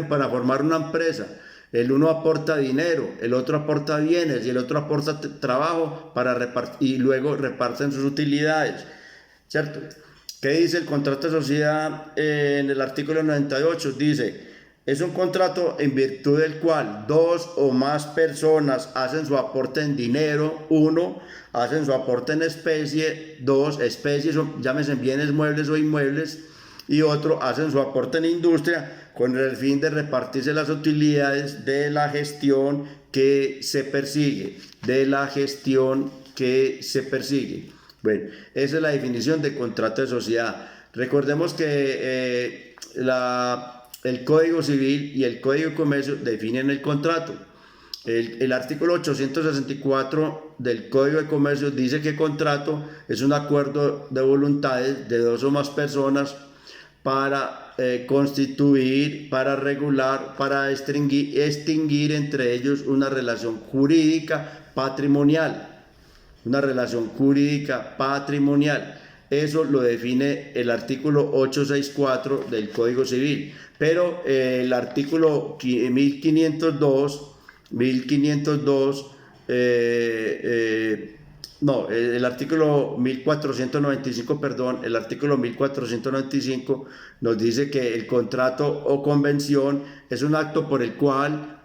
para formar una empresa. El uno aporta dinero, el otro aporta bienes y el otro aporta trabajo y luego reparten sus utilidades, ¿cierto? ¿Qué dice el contrato de sociedad en el artículo 98? Dice: es un contrato en virtud del cual dos o más personas hacen su aporte en dinero, uno, hacen su aporte en especie, dos, especies, llámese bienes muebles o inmuebles, y otro, hacen su aporte en industria con el fin de repartirse las utilidades de la gestión que se persigue, Bueno, esa es la definición de contrato de sociedad. Recordemos que el Código Civil y el Código de Comercio definen el contrato. El artículo 864 del Código de Comercio dice que contrato es un acuerdo de voluntades de dos o más personas para constituir, para regular, para extinguir entre ellos una relación jurídica patrimonial. Eso lo define el artículo 864 del Código Civil. Pero el artículo 1502, el artículo 1495, el artículo 1495 nos dice que el contrato o convención es un acto por el cual,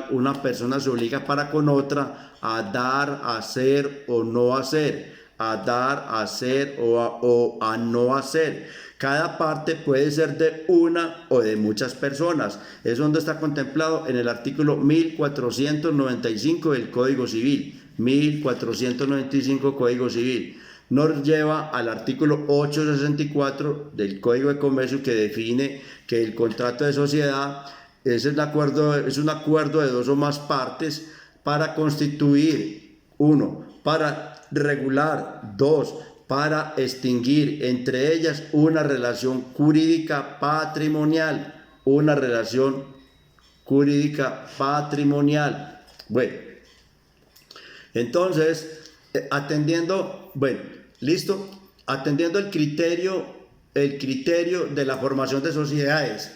una persona se obliga para con otra a dar, a hacer o no hacer, o a no hacer. Cada parte puede ser de una o de muchas personas. Es donde está contemplado en el artículo 1495 del Código Civil. 1495 Código Civil. Nos lleva al artículo 864 del Código de Comercio, que define que el contrato de sociedad es un acuerdo de dos o más partes para constituir, uno, para regular, dos, para extinguir entre ellas una relación jurídica patrimonial. Bueno, entonces, atendiendo el criterio de la formación de sociedades,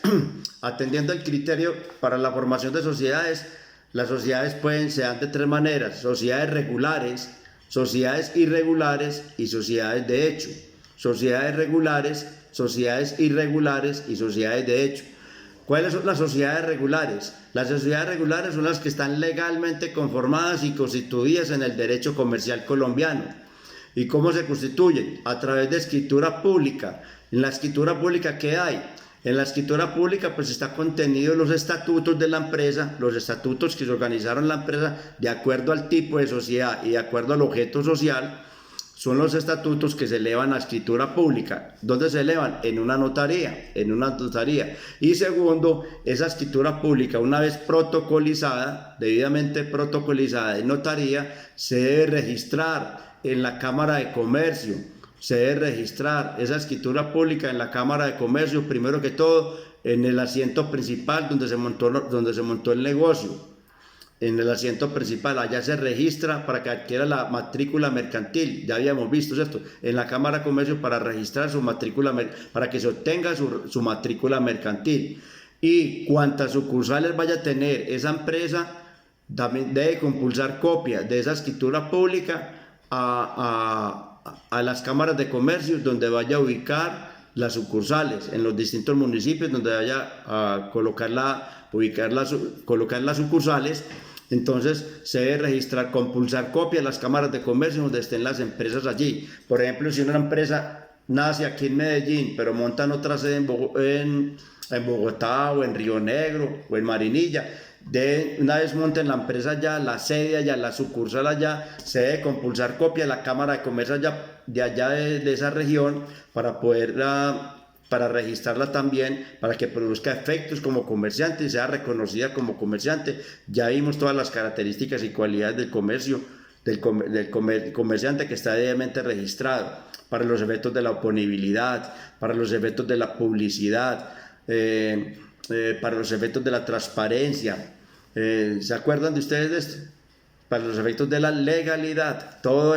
atendiendo el criterio para la formación de sociedades, las sociedades se dan de tres maneras: sociedades regulares, sociedades irregulares y sociedades de hecho. Sociedades regulares, sociedades irregulares y sociedades de hecho. ¿Cuáles son las sociedades regulares? Las sociedades regulares son las que están legalmente conformadas y constituidas en el derecho comercial colombiano. ¿Y cómo se constituyen? A través de escritura pública. En la escritura pública, ¿qué hay? En la escritura pública pues está contenido los estatutos de la empresa, los estatutos que se organizaron la empresa de acuerdo al tipo de sociedad y de acuerdo al objeto social. Son los estatutos que se elevan a escritura pública. ¿Dónde se elevan? En una notaría. Y segundo, esa escritura pública, una vez protocolizada, debidamente protocolizada en notaría, se debe registrar en la Cámara de Comercio se debe registrar esa escritura pública en la Cámara de Comercio, primero que todo, en el asiento principal donde se montó el negocio. En el asiento principal, allá se registra para que adquiera la matrícula mercantil. Ya habíamos visto esto, en la Cámara de Comercio para registrar su matrícula, para que se obtenga su matrícula mercantil. Y cuantas sucursales vaya a tener esa empresa, también debe compulsar copia de esa escritura pública a las cámaras de comercio donde vaya a ubicar las sucursales, en los distintos municipios donde vaya a colocar las sucursales. Entonces se debe registrar, compulsar copia a las cámaras de comercio donde estén las empresas allí. Por ejemplo, si una empresa nace aquí en Medellín, pero montan otra sede en Bogotá o en Río Negro o en Marinilla, una vez monten la empresa allá, la sede allá, la sucursal allá, se debe compulsar copia a la Cámara de Comercio de esa región para registrarla también, para que produzca efectos como comerciante y sea reconocida como comerciante. Ya vimos todas las características y cualidades del comercio, del comerciante que está debidamente registrado, para los efectos de la oponibilidad, para los efectos de la publicidad, para los efectos de la transparencia. ¿Se acuerdan de ustedes de esto? Para los efectos de la legalidad, todo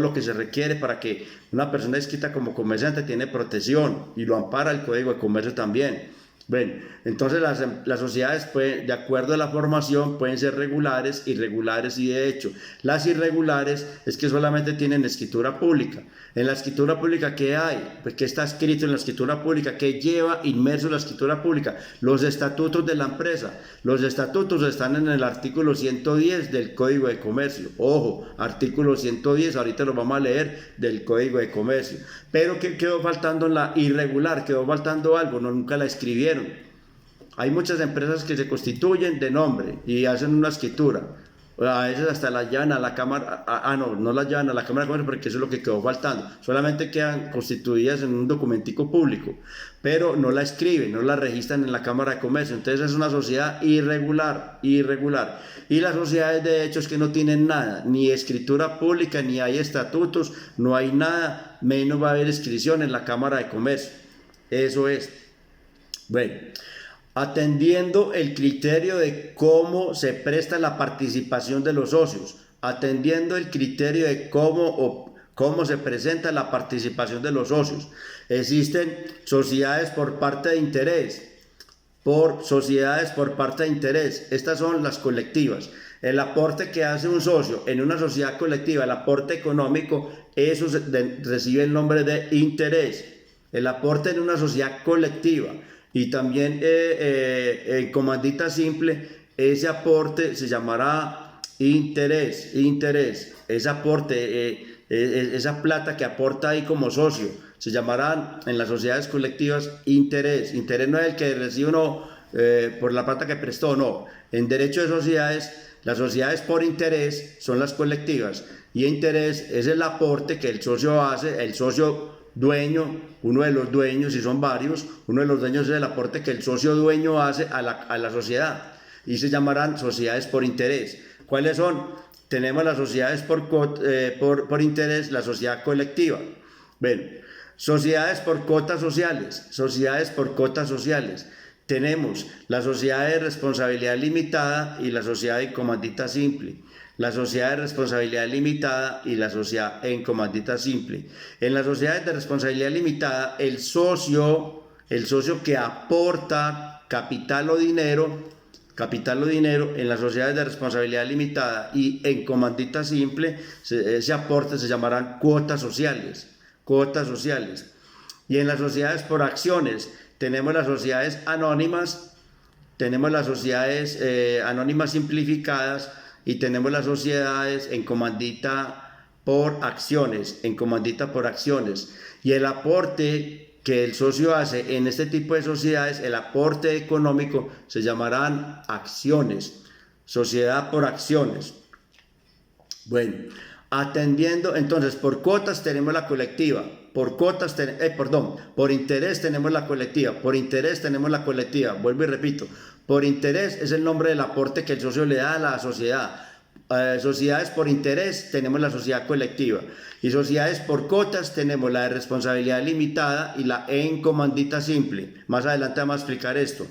lo que se requiere para que una persona inscrita como comerciante tiene protección y lo ampara el Código de Comercio también. Bueno, entonces las sociedades, de acuerdo a la formación, pueden ser regulares, irregulares y de hecho. Las irregulares es que solamente tienen escritura pública. En la escritura pública, ¿qué hay? Pues ¿qué está escrito en la escritura pública? ¿Qué lleva inmerso la escritura pública? Los estatutos de la empresa. Los estatutos están en el artículo 110 del Código de Comercio. Ojo, artículo 110, ahorita lo vamos a leer, del Código de Comercio. Pero ¿qué quedó faltando en la irregular? Quedó faltando algo, nunca la escribieron. Hay muchas empresas que se constituyen de nombre y hacen una escritura. A veces hasta la llevan a la Cámara, no la llevan a la Cámara de Comercio porque eso es lo que quedó faltando. Solamente quedan constituidas en un documentico público, pero no la escriben, no la registran en la Cámara de Comercio. Entonces es una sociedad irregular. Y las sociedades de hecho es que no tienen nada, ni escritura pública, ni hay estatutos, no hay nada, menos va a haber inscripción en la Cámara de Comercio. Eso es. Bueno, atendiendo el criterio de cómo se presta la participación de los socios, atendiendo el criterio de cómo se presenta la participación de los socios. Existen sociedades por parte de interés, estas son las colectivas. El aporte que hace un socio en una sociedad colectiva, el aporte económico, eso recibe el nombre de interés. El aporte en una sociedad colectiva. Y también en comandita simple, ese aporte se llamará interés. Ese aporte, esa plata que aporta ahí como socio, se llamarán en las sociedades colectivas interés. Interés no es el que recibe uno por la plata que prestó, no. En derecho de sociedades, las sociedades por interés son las colectivas. Y interés es el aporte que el socio hace, el socio dueño, uno de los dueños, si son varios, uno de los dueños es el aporte que el socio dueño hace a la sociedad y se llamarán sociedades por interés. ¿Cuáles son? Tenemos las sociedades por interés, la sociedad colectiva. Bueno, sociedades por cotas sociales. Tenemos la sociedad de responsabilidad limitada y la sociedad de comandita simple. La sociedad de responsabilidad limitada y la sociedad en comandita simple. En las sociedades de responsabilidad limitada, el socio que aporta capital o dinero, en las sociedades de responsabilidad limitada y en comandita simple, ese aporte se llamarán cuotas sociales. Y en las sociedades por acciones, tenemos las sociedades anónimas, tenemos las sociedades anónimas simplificadas, y tenemos las sociedades en comandita por acciones. Y el aporte que el socio hace en este tipo de sociedades, el aporte económico, se llamarán acciones, sociedad por acciones. Bueno, atendiendo, entonces, por cotas tenemos la colectiva, por interés tenemos la colectiva, vuelvo y repito. Por interés es el nombre del aporte que el socio le da a la sociedad. sociedades por interés tenemos la sociedad colectiva, y sociedades por cotas tenemos la de responsabilidad limitada y la en comandita simple. Más adelante vamos a explicar esto.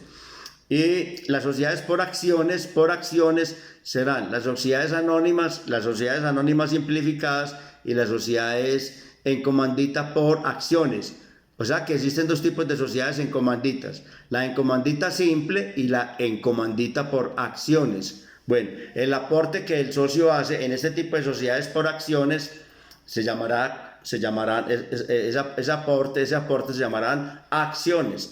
Y las sociedades por acciones serán las sociedades anónimas simplificadas y las sociedades en comandita por acciones. O sea que existen dos tipos de sociedades en comanditas, la en comandita simple y la en comandita por acciones. Bueno, el aporte que el socio hace en este tipo de sociedades por acciones ese aporte se llamarán acciones.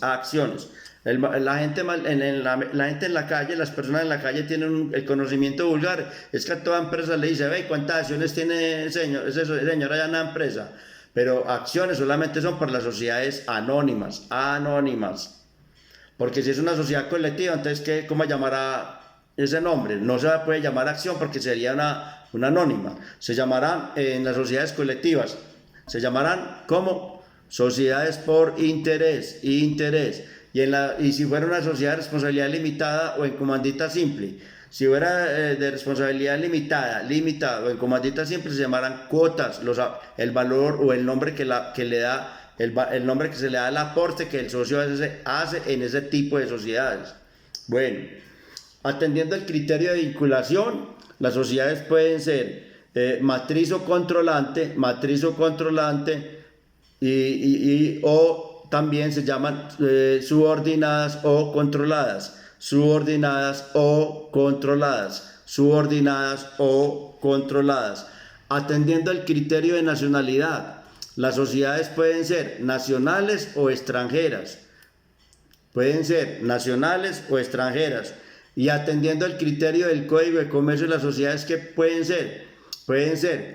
La gente en la calle, las personas en la calle tienen el conocimiento vulgar, es que a toda empresa le dice, ve, ¿cuántas acciones tiene ese señor allá en la empresa? Pero acciones solamente son por las sociedades anónimas, porque si es una sociedad colectiva, entonces ¿cómo llamará ese nombre? No se puede llamar acción porque sería una anónima. Se llamarán en las sociedades colectivas, se llamarán como sociedades por interés. Y si fuera una sociedad de responsabilidad limitada o en comandita simple, si fuera de responsabilidad limitada o en comandita simple, se llamarán cuotas, el valor o el nombre el nombre que se le da al aporte que el socio hace en ese tipo de sociedades. Bueno, atendiendo el criterio de vinculación, las sociedades pueden ser matriz o controlante, o también se llaman subordinadas o controladas. Atendiendo el criterio de nacionalidad, las sociedades pueden ser nacionales o extranjeras. Y atendiendo el criterio del Código de Comercio, las sociedades que pueden ser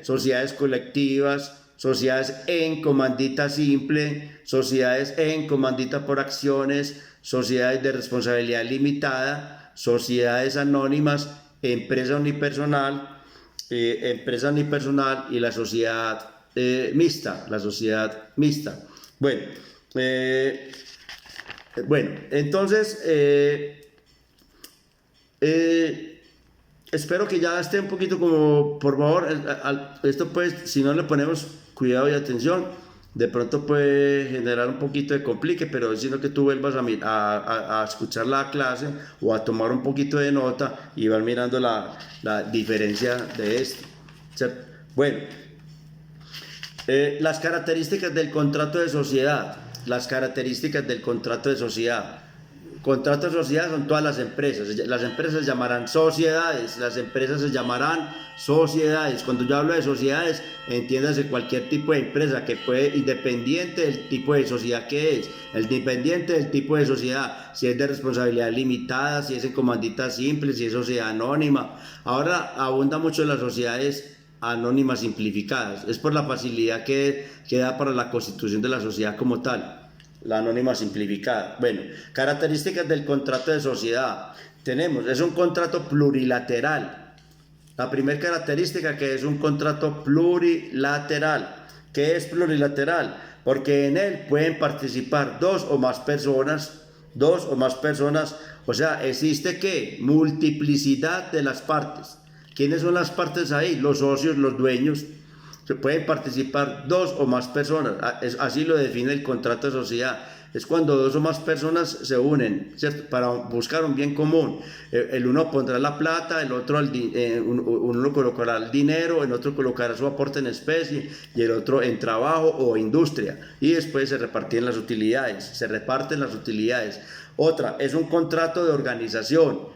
sociedades colectivas, sociedades en comandita simple, sociedades en comandita por acciones, sociedades de responsabilidad limitada, sociedades anónimas, empresa unipersonal y la sociedad mixta. Bueno, entonces espero que ya esté un poquito como, por favor, esto pues, si no le ponemos cuidado y atención, de pronto puede generar un poquito de complique, pero es sino que tú vuelvas a escuchar la clase o a tomar un poquito de nota y vas mirando la diferencia de esto, ¿cierto? Bueno, las características del contrato de sociedad. Contrato de sociedad son todas las empresas. Las empresas se llamarán sociedades. Cuando yo hablo de sociedades, entiéndase cualquier tipo de empresa que puede, independiente del tipo de sociedad que es, independiente del tipo de sociedad, si es de responsabilidad limitada, si es en comandita simple, si es sociedad anónima. Ahora abunda mucho las sociedades anónimas simplificadas. Es por la facilidad que da para la constitución de la sociedad como tal. La anónima simplificada. Bueno, características del contrato de sociedad. Es un contrato plurilateral. La primera característica que es un contrato plurilateral. ¿Qué es plurilateral? Porque en él pueden participar dos o más personas, o sea, existe ¿qué? Multiplicidad de las partes. ¿Quiénes son las partes ahí? Los socios, los dueños. Se pueden participar dos o más personas, así lo define el contrato de sociedad. Es cuando dos o más personas se unen, ¿cierto? Para buscar un bien común. El uno pondrá la plata, el otro uno colocará el dinero, el otro colocará su aporte en especie y el otro en trabajo o industria. Y después se reparten las utilidades. Otra, es un contrato de organización.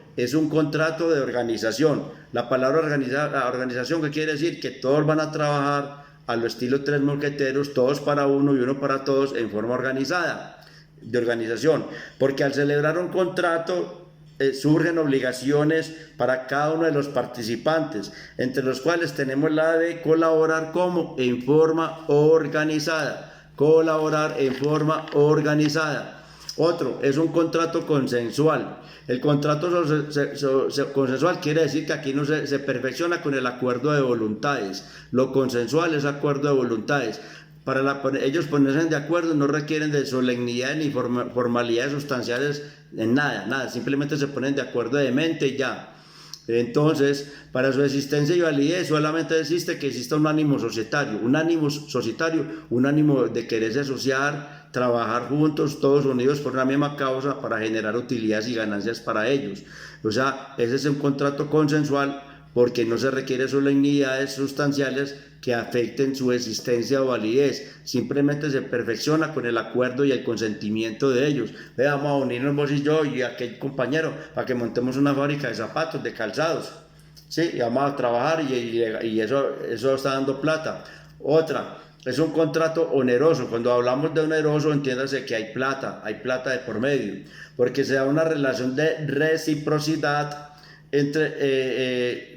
La palabra organización, ¿qué quiere decir? Que todos van a trabajar a lo estilo Tres Mosqueteros, todos para uno y uno para todos, en forma organizada, de organización. Porque al celebrar un contrato surgen obligaciones para cada uno de los participantes, entre los cuales tenemos la de colaborar en forma organizada. Otro, es un contrato consensual. El contrato consensual quiere decir que aquí no se perfecciona con el acuerdo de voluntades. Lo consensual es acuerdo de voluntades. Para ellos ponerse de acuerdo no requieren de solemnidad ni formalidades sustanciales en nada, simplemente se ponen de acuerdo de mente y ya. Entonces, para su existencia y validez solamente existe que exista un ánimo societario, un ánimo de quererse asociar, trabajar juntos, todos unidos por una misma causa para generar utilidades y ganancias para ellos. O sea, ese es un contrato consensual porque no se requiere solemnidades sustanciales que afecten su existencia o validez, simplemente se perfecciona con el acuerdo y el consentimiento de ellos. Vamos a unirnos vos y yo y aquel compañero para que montemos una fábrica de zapatos, de calzados, ¿sí? Y vamos a trabajar y eso está dando plata. Otra, es un contrato oneroso. Cuando hablamos de oneroso, entiéndase que hay plata de por medio, porque se da una relación de reciprocidad entre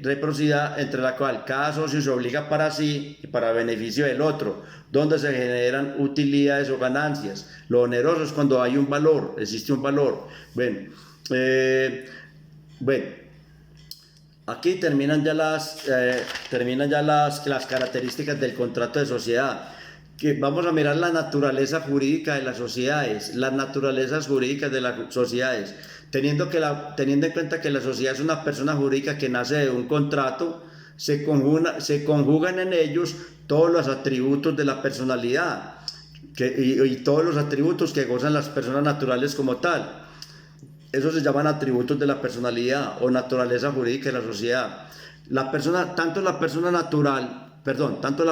la cual cada socio se obliga para sí y para beneficio del otro, donde se generan utilidades o ganancias. Lo oneroso es cuando hay un valor, existe un valor. Bueno, aquí terminan ya las características del contrato de sociedad. Que vamos a mirar la naturaleza jurídica de las sociedades, las naturalezas jurídicas de las sociedades, teniendo en cuenta que la sociedad es una persona jurídica que nace de un contrato, se conjugan en ellos todos los atributos de la personalidad y todos los atributos que gozan las personas naturales como tal. Eso se llaman atributos de la personalidad o naturaleza jurídica de la sociedad. Tanto la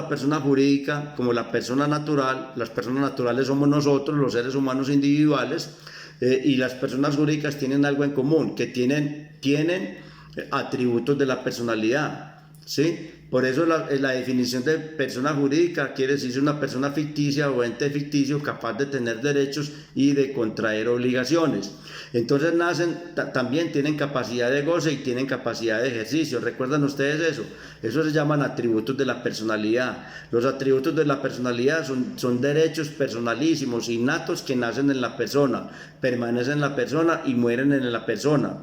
persona jurídica como la persona natural, las personas naturales somos nosotros, los seres humanos individuales, y las personas jurídicas tienen algo en común, que tienen atributos de la personalidad, ¿sí? Por eso la definición de persona jurídica quiere decir una persona ficticia o ente ficticio capaz de tener derechos y de contraer obligaciones. Entonces también tienen capacidad de goce y tienen capacidad de ejercicio. ¿Recuerdan ustedes eso? Eso se llaman atributos de la personalidad. Los atributos de la personalidad son derechos personalísimos, innatos, que nacen en la persona, permanecen en la persona y mueren en la persona.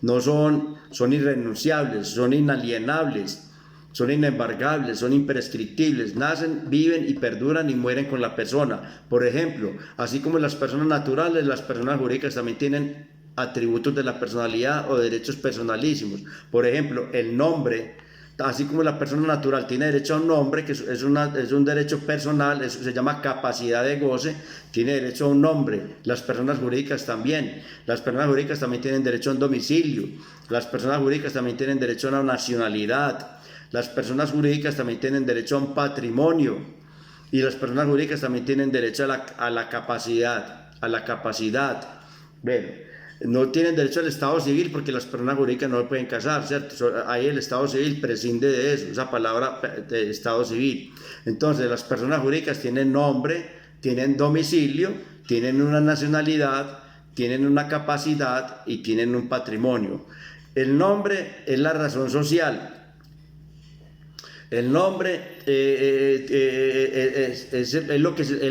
No son irrenunciables, son inalienables, son inembargables, son imprescriptibles, nacen, viven y perduran y mueren con la persona. Por ejemplo, así como las personas naturales, las personas jurídicas también tienen atributos de la personalidad o derechos personalísimos. Por ejemplo, el nombre, así como la persona natural tiene derecho a un nombre, que es un derecho personal, eso se llama capacidad de goce, tiene derecho a un nombre. Las personas jurídicas también. Las personas jurídicas también tienen derecho a un domicilio. Las personas jurídicas también tienen derecho a una nacionalidad. Las personas jurídicas también tienen derecho a un patrimonio y las personas jurídicas también tienen derecho a la capacidad. Bueno, no tienen derecho al estado civil porque las personas jurídicas no pueden casar, ¿cierto? Ahí el estado civil prescinde de eso, esa palabra de estado civil. Entonces las personas jurídicas tienen nombre, tienen domicilio, tienen una nacionalidad, tienen una capacidad y tienen un patrimonio. El nombre es la razón social. El nombre es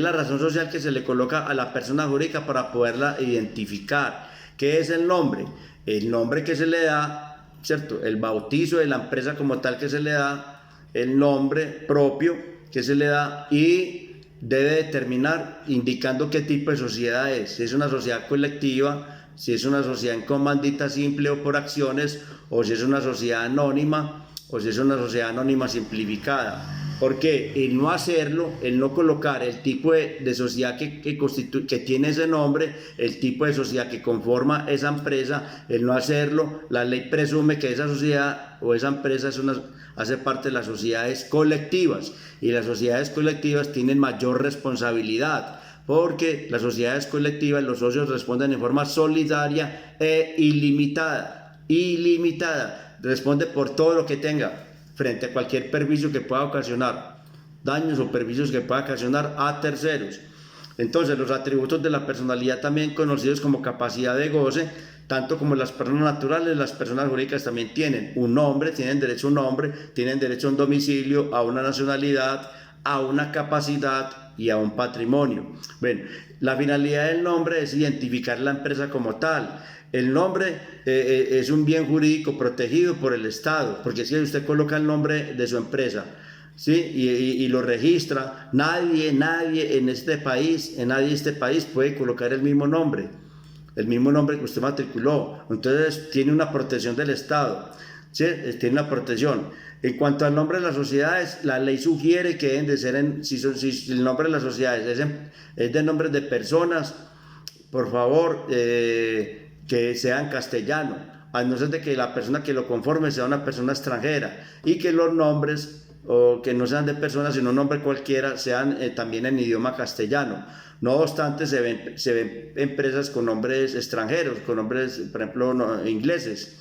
la razón social que se le coloca a la persona jurídica para poderla identificar. ¿Qué es el nombre? El nombre que se le da, ¿cierto? El bautizo de la empresa como tal que se le da, el nombre propio que se le da y debe determinar indicando qué tipo de sociedad es. Si es una sociedad colectiva, si es una sociedad en comandita simple o por acciones, o si es una sociedad anónima, o si es una sociedad anónima simplificada. Porque el no hacerlo, el no colocar el tipo de sociedad que tiene ese nombre, el tipo de sociedad que conforma esa empresa, el no hacerlo, la ley presume que esa sociedad o esa empresa hace parte de las sociedades colectivas, y las sociedades colectivas tienen mayor responsabilidad, porque las sociedades colectivas, los socios responden en forma solidaria e ilimitada, responde por todo lo que tenga frente a cualquier perjuicio que pueda ocasionar daños o perjuicios que pueda ocasionar a terceros. Entonces, los atributos de la personalidad, también conocidos como capacidad de goce, tanto como las personas naturales, las personas jurídicas también tienen un nombre, tienen derecho a un nombre, tienen derecho a un domicilio, a una nacionalidad, a una capacidad y a un patrimonio. Bueno, la finalidad del nombre es identificar la empresa como tal. El nombre es un bien jurídico protegido por el Estado, porque si usted coloca el nombre de su empresa, ¿sí? y lo registra, nadie en este país puede colocar el mismo nombre que usted matriculó. Entonces tiene una protección del Estado. ¿sí? Tiene una protección. En cuanto al nombre de las sociedades, la ley sugiere que deben de ser, si el nombre de las sociedades es de nombres de personas, por favor, que sea en castellano, a no ser de que la persona que lo conforme sea una persona extranjera, y que los nombres, o que no sean de personas, sino un nombre cualquiera, sean también en idioma castellano. No obstante, se ven empresas con nombres extranjeros, con nombres, por ejemplo, ingleses,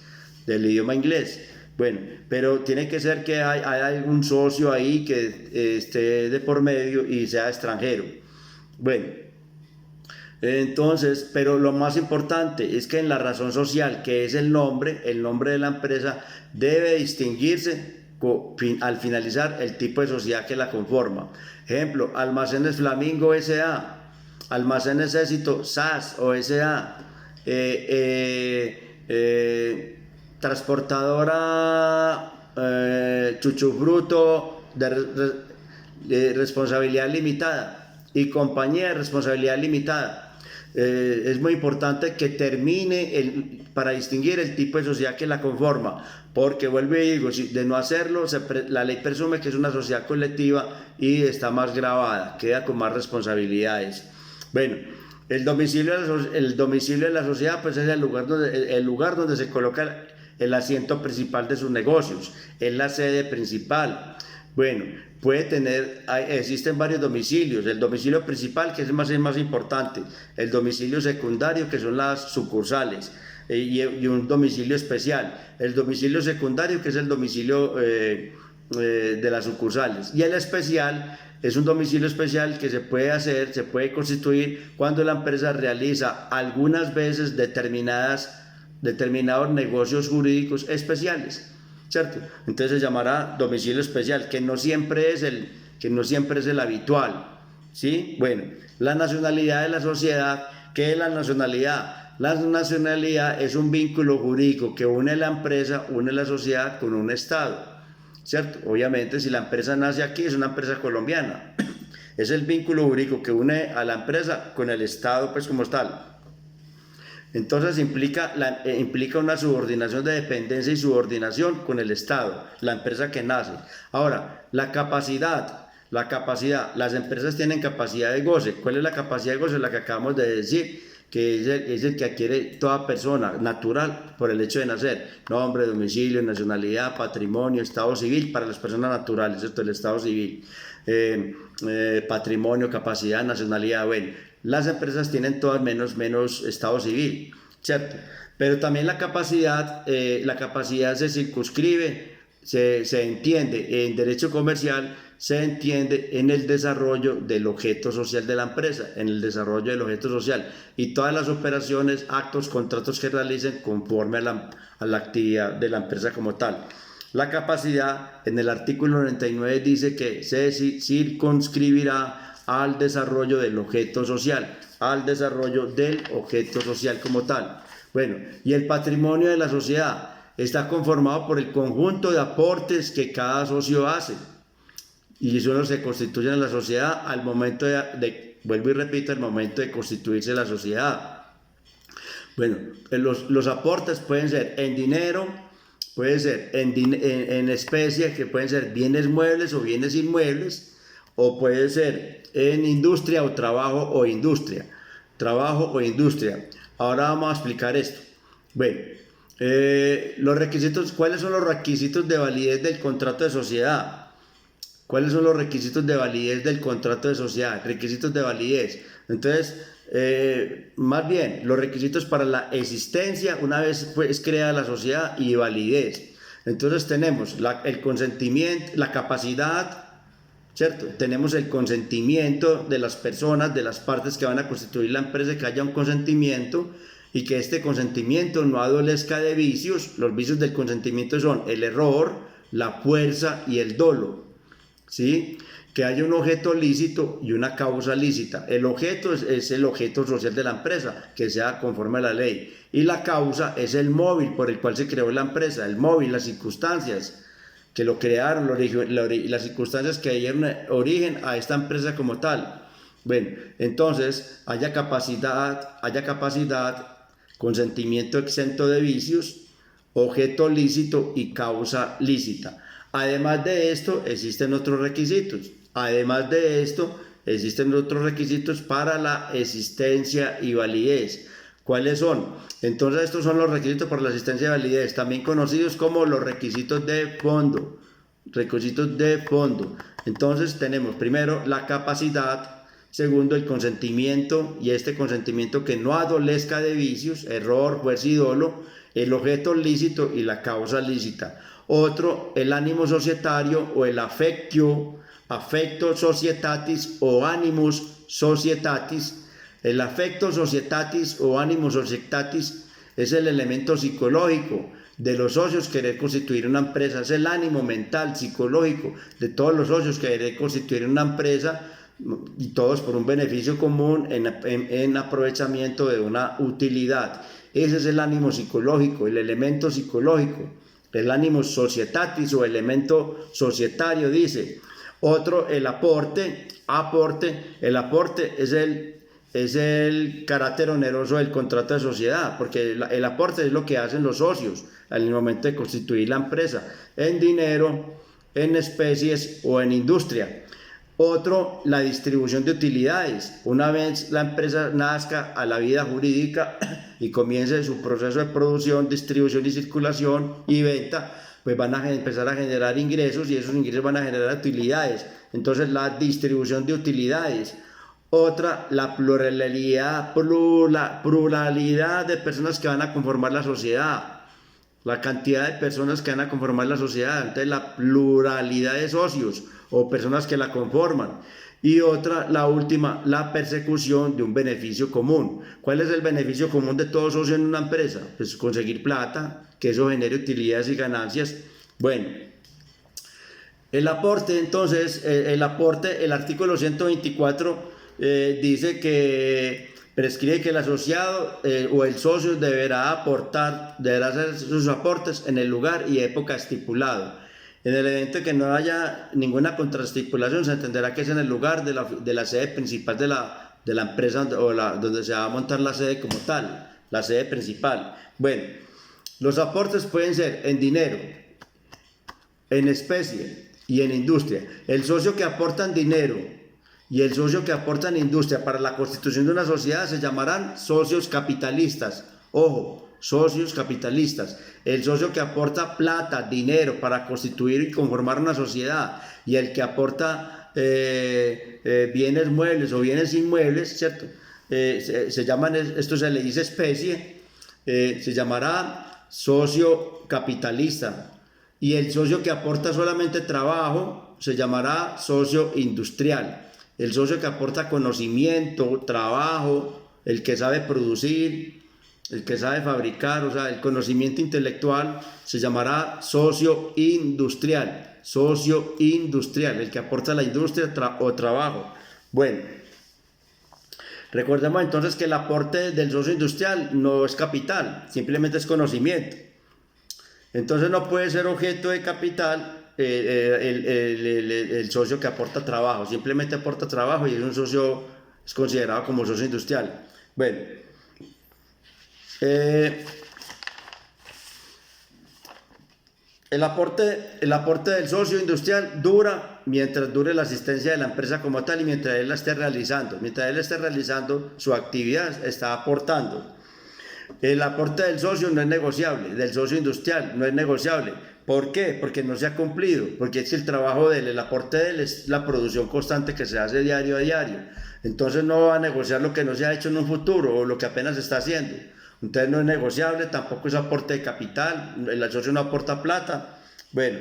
del idioma inglés. Bueno, pero tiene que ser que hay algún socio ahí que esté de por medio y sea extranjero. Bueno, entonces, pero lo más importante es que en la razón social, que es el nombre de la empresa, debe distinguirse al finalizar el tipo de sociedad que la conforma. Ejemplo, Almacenes Flamingo S.A., Almacenes Éxito SAS o S.A., transportadora Chuchufruto de responsabilidad limitada y compañía de responsabilidad limitada. Es muy importante que termine para distinguir el tipo de sociedad que la conforma, porque vuelvo y digo, de no hacerlo, la ley presume que es una sociedad colectiva y está más gravada, queda con más responsabilidades. Bueno, el domicilio de la sociedad pues es el lugar donde se coloca el asiento principal de sus negocios, es la sede principal. Bueno, existen varios domicilios, el domicilio principal, que es el más importante, el domicilio secundario, que son las sucursales, y un domicilio especial, el domicilio secundario, que es el domicilio de las sucursales, y el especial es un domicilio especial que se puede constituir cuando la empresa realiza algunas veces determinados negocios jurídicos especiales, ¿cierto? Entonces se llamará domicilio especial, que no siempre es el habitual, ¿sí? Bueno, la nacionalidad de la sociedad. ¿Qué es la nacionalidad? La nacionalidad es un vínculo jurídico que une la empresa, une la sociedad con un Estado, ¿cierto? Obviamente, si la empresa nace aquí, es una empresa colombiana. Es el vínculo jurídico que une a la empresa con el Estado, pues como tal. Entonces implica una subordinación de dependencia y subordinación con el Estado, la empresa que nace. Ahora, la capacidad, las empresas tienen capacidad de goce. ¿Cuál es la capacidad de goce? La que acabamos de decir, que es el que adquiere toda persona natural por el hecho de nacer. Nombre, domicilio, nacionalidad, patrimonio, estado civil para las personas naturales, ¿cierto? El estado civil, patrimonio, capacidad, nacionalidad. Bueno, las empresas tienen todas menos estado civil, ¿cierto? Pero también la capacidad se circunscribe, se entiende en derecho comercial, se entiende en el desarrollo del objeto social de la empresa, en el desarrollo del objeto social y todas las operaciones, actos, contratos que realicen conforme a la actividad de la empresa como tal. La capacidad, en el artículo 99 dice que se circunscribirá al desarrollo del objeto social, como tal. Bueno, y el patrimonio de la sociedad está conformado por el conjunto de aportes que cada socio hace, y eso se constituyen en la sociedad al momento vuelvo y repito, al momento de constituirse la sociedad. Bueno, los aportes pueden ser en dinero, puede ser en especie, que pueden ser bienes muebles o bienes inmuebles, o puede ser en industria o trabajo o industria. Ahora vamos a explicar esto. Bueno, ¿cuáles son los requisitos de validez del contrato de sociedad? ¿Cuáles son los requisitos de validez del contrato de sociedad? Requisitos de validez. Entonces, más bien, los requisitos para la existencia una vez pues creada la sociedad y validez. Entonces tenemos el consentimiento, la capacidad, ¿cierto? Tenemos el consentimiento de las personas, de las partes que van a constituir la empresa, que haya un consentimiento y que este consentimiento no adolezca de vicios. Los vicios del consentimiento son el error, la fuerza y el dolo, ¿sí? Que haya un objeto lícito y una causa lícita. El objeto es el objeto social de la empresa, que sea conforme a la ley. Y la causa es el móvil por el cual se creó la empresa, el móvil, las circunstancias que lo crearon, las circunstancias que dieron origen a esta empresa como tal. Bueno, entonces haya capacidad, consentimiento exento de vicios, objeto lícito y causa lícita. Además de esto, existen otros requisitos. Para la existencia y validez. ¿Cuáles son? Entonces, estos son los requisitos para la existencia y validez, también conocidos como los requisitos de fondo. Entonces, tenemos primero la capacidad, segundo el consentimiento, y este consentimiento que no adolezca de vicios, error, fuerza y dolo, el objeto lícito y la causa lícita. Otro, el ánimo societario o el affectio societatis o animus societatis. El affecto societatis o animus societatis es el elemento psicológico de los socios querer constituir una empresa, es el ánimo mental, psicológico de todos los socios querer constituir una empresa, y todos por un beneficio común en aprovechamiento de una utilidad. Ese es el ánimo psicológico, el elemento psicológico, el ánimo societatis o elemento societario, dice. Otro, el aporte. El aporte es el carácter oneroso del contrato de sociedad, porque el aporte es lo que hacen los socios al momento de constituir la empresa, en dinero, en especies o en industria. Otro, la distribución de utilidades. Una vez la empresa nazca a la vida jurídica y comience su proceso de producción, distribución y circulación y venta, pues van a empezar a generar ingresos, y esos ingresos van a generar utilidades. Entonces, la distribución de utilidades. Otra, la pluralidad de personas que van a conformar la sociedad. La cantidad de personas que van a conformar la sociedad. Entonces, la pluralidad de socios o personas que la conforman. Y otra, la última, la persecución de un beneficio común. ¿Cuál es el beneficio común de todo socio en una empresa? Pues conseguir plata, que eso genere utilidades y ganancias. Bueno, el aporte, entonces, el artículo 124 dice que prescribe que el asociado o el socio deberá hacer sus aportes en el lugar y época estipulado. En el evento de que no haya ninguna contrastipulación, se entenderá que es en el lugar de la sede principal de la empresa o donde se va a montar la sede como tal, la sede principal. Bueno, los aportes pueden ser en dinero, en especie y en industria. El socio que aporta en dinero y el socio que aporta en industria para la constitución de una sociedad se llamarán socios capitalistas. Ojo, socios capitalistas. El socio que aporta plata, dinero para constituir y conformar una sociedad, y el que aporta bienes muebles o bienes inmuebles, ¿cierto? Esto se le dice especie, se llamará socio capitalista. Y el socio que aporta solamente trabajo se llamará socio industrial. El socio que aporta conocimiento, trabajo, el que sabe producir, el que sabe fabricar, o sea, el conocimiento intelectual, se llamará socio industrial. El que aporta a la industria o trabajo. Bueno, recordemos entonces que el aporte del socio industrial no es capital, simplemente es conocimiento. Entonces no puede ser objeto de capital el socio que aporta trabajo, simplemente aporta trabajo y es considerado como socio industrial. Bueno, el aporte del socio industrial dura mientras dure la asistencia de la empresa como tal y mientras él la esté realizando. Mientras él esté realizando su actividad, está aportando. El aporte del socio no es negociable, del socio industrial no es negociable. ¿Por qué? Porque no se ha cumplido, porque es el trabajo de él, el aporte de él es la producción constante que se hace diario a diario. Entonces no va a negociar lo que no se ha hecho en un futuro o lo que apenas se está haciendo. Entonces no es negociable, tampoco es aporte de capital, el socio no aporta plata. Bueno,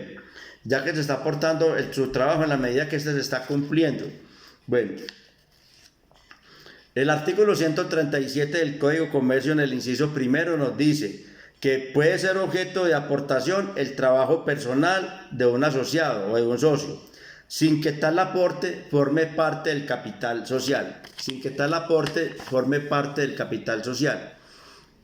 ya que se está aportando su trabajo en la medida que se está cumpliendo. Bueno, el artículo 137 del Código de Comercio en el inciso primero nos dice que puede ser objeto de aportación el trabajo personal de un asociado o de un socio, sin que tal aporte forme parte del capital social.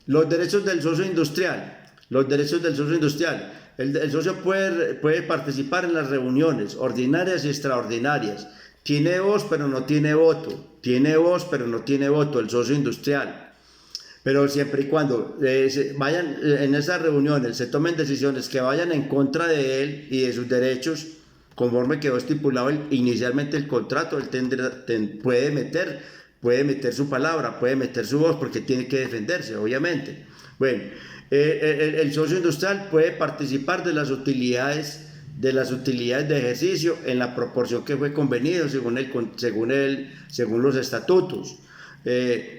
Los derechos del socio industrial. El socio puede participar en las reuniones ordinarias y extraordinarias. Tiene voz pero no tiene voto. El socio industrial. pero siempre y cuando vayan en esas reuniones, se tomen decisiones que vayan en contra de él y de sus derechos, conforme quedó estipulado inicialmente el contrato, él puede meter su palabra, puede meter su voz, porque tiene que defenderse, obviamente. Bueno, el socio industrial puede participar de las utilidades de ejercicio en la proporción que fue convenido según los estatutos.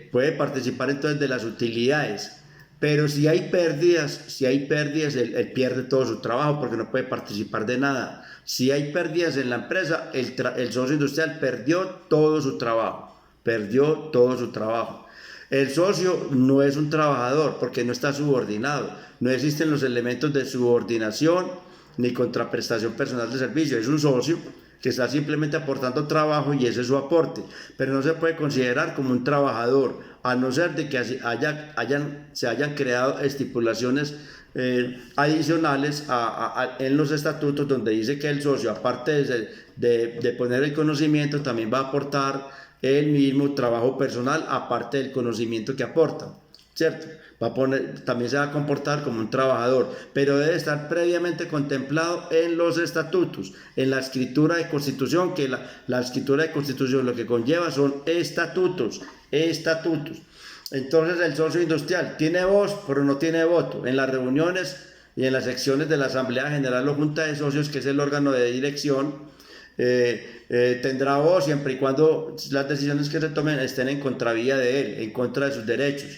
Puede participar entonces de las utilidades, pero si hay pérdidas, él pierde todo su trabajo, porque no puede participar de nada. Si hay pérdidas en la empresa, el socio industrial perdió todo su trabajo. El socio no es un trabajador, porque no está subordinado. No existen los elementos de subordinación ni contraprestación personal de servicio. Es un socio que está simplemente aportando trabajo, y ese es su aporte, pero no se puede considerar como un trabajador, a no ser de que se hayan creado estipulaciones adicionales en los estatutos, donde dice que el socio, aparte de poner el conocimiento, también va a aportar el mismo trabajo personal, aparte del conocimiento que aporta, ¿cierto? También se va a comportar como un trabajador, pero debe estar previamente contemplado en los estatutos, en la escritura de constitución, que la escritura de constitución lo que conlleva son estatutos. Entonces el socio industrial tiene voz, pero no tiene voto en las reuniones y en las secciones de la Asamblea General o Junta de Socios, que es el órgano de dirección. Tendrá voz siempre y cuando las decisiones que se tomen estén en contravía de él, en contra de sus derechos.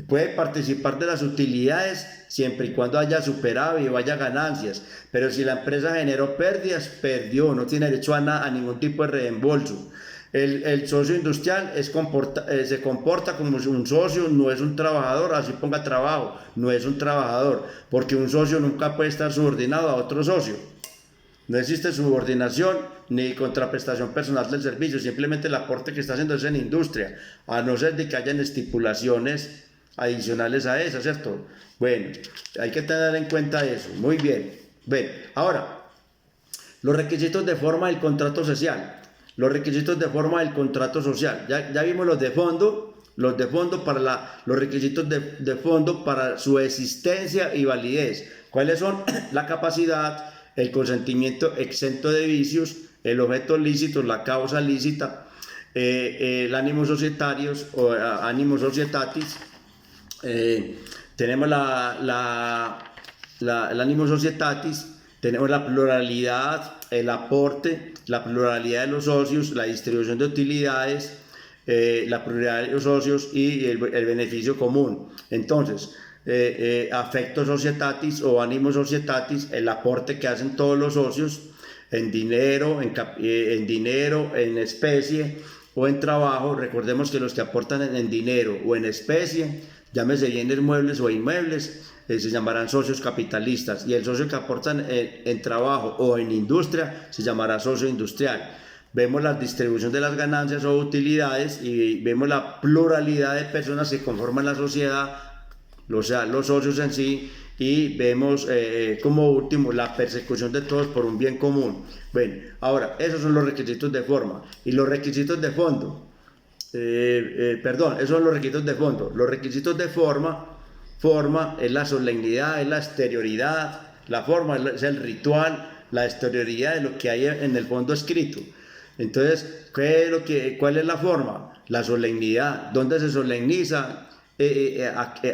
Puede participar de las utilidades siempre y cuando haya superávit o haya ganancias, pero si la empresa generó pérdidas, perdió, no tiene derecho a ningún tipo de reembolso. El socio industrial se comporta como un socio, no es un trabajador, así ponga trabajo, no es un trabajador, porque un socio nunca puede estar subordinado a otro socio. No existe subordinación ni contraprestación personal del servicio, simplemente el aporte que está haciendo es en industria, a no ser de que hayan estipulaciones adicionales a eso, ¿cierto? Bueno, hay que tener en cuenta eso. Muy bien. Bien, ahora, los requisitos de forma del contrato social. Los requisitos de forma del contrato social. Ya vimos los de fondo. Los requisitos de fondo para su existencia y validez. ¿Cuáles son? La capacidad, el consentimiento exento de vicios, el objeto lícito, la causa lícita, el ánimo societarios o ánimo societatis. Tenemos el ánimo societatis, tenemos la pluralidad, el aporte, la pluralidad de los socios, la distribución de utilidades, la pluralidad de los socios y el beneficio común. Entonces, afecto societatis o ánimo societatis, el aporte que hacen todos los socios en dinero, en especie o en trabajo. Recordemos que los que aportan en dinero o en especie, llámese bienes muebles o inmuebles, se llamarán socios capitalistas, y el socio que aporta en trabajo o en industria se llamará socio industrial. Vemos la distribución de las ganancias o utilidades y vemos la pluralidad de personas que conforman la sociedad, o sea, los socios en sí, y vemos como último la persecución de todos por un bien común. Bueno, ahora, esos son los requisitos de forma. Y los requisitos de fondo, esos son los requisitos de fondo. Los requisitos de forma es la solemnidad, es la exterioridad. La forma es el ritual, la exterioridad de lo que hay en el fondo escrito. Entonces, ¿cuál es la forma? La solemnidad. ¿Dónde se solemniza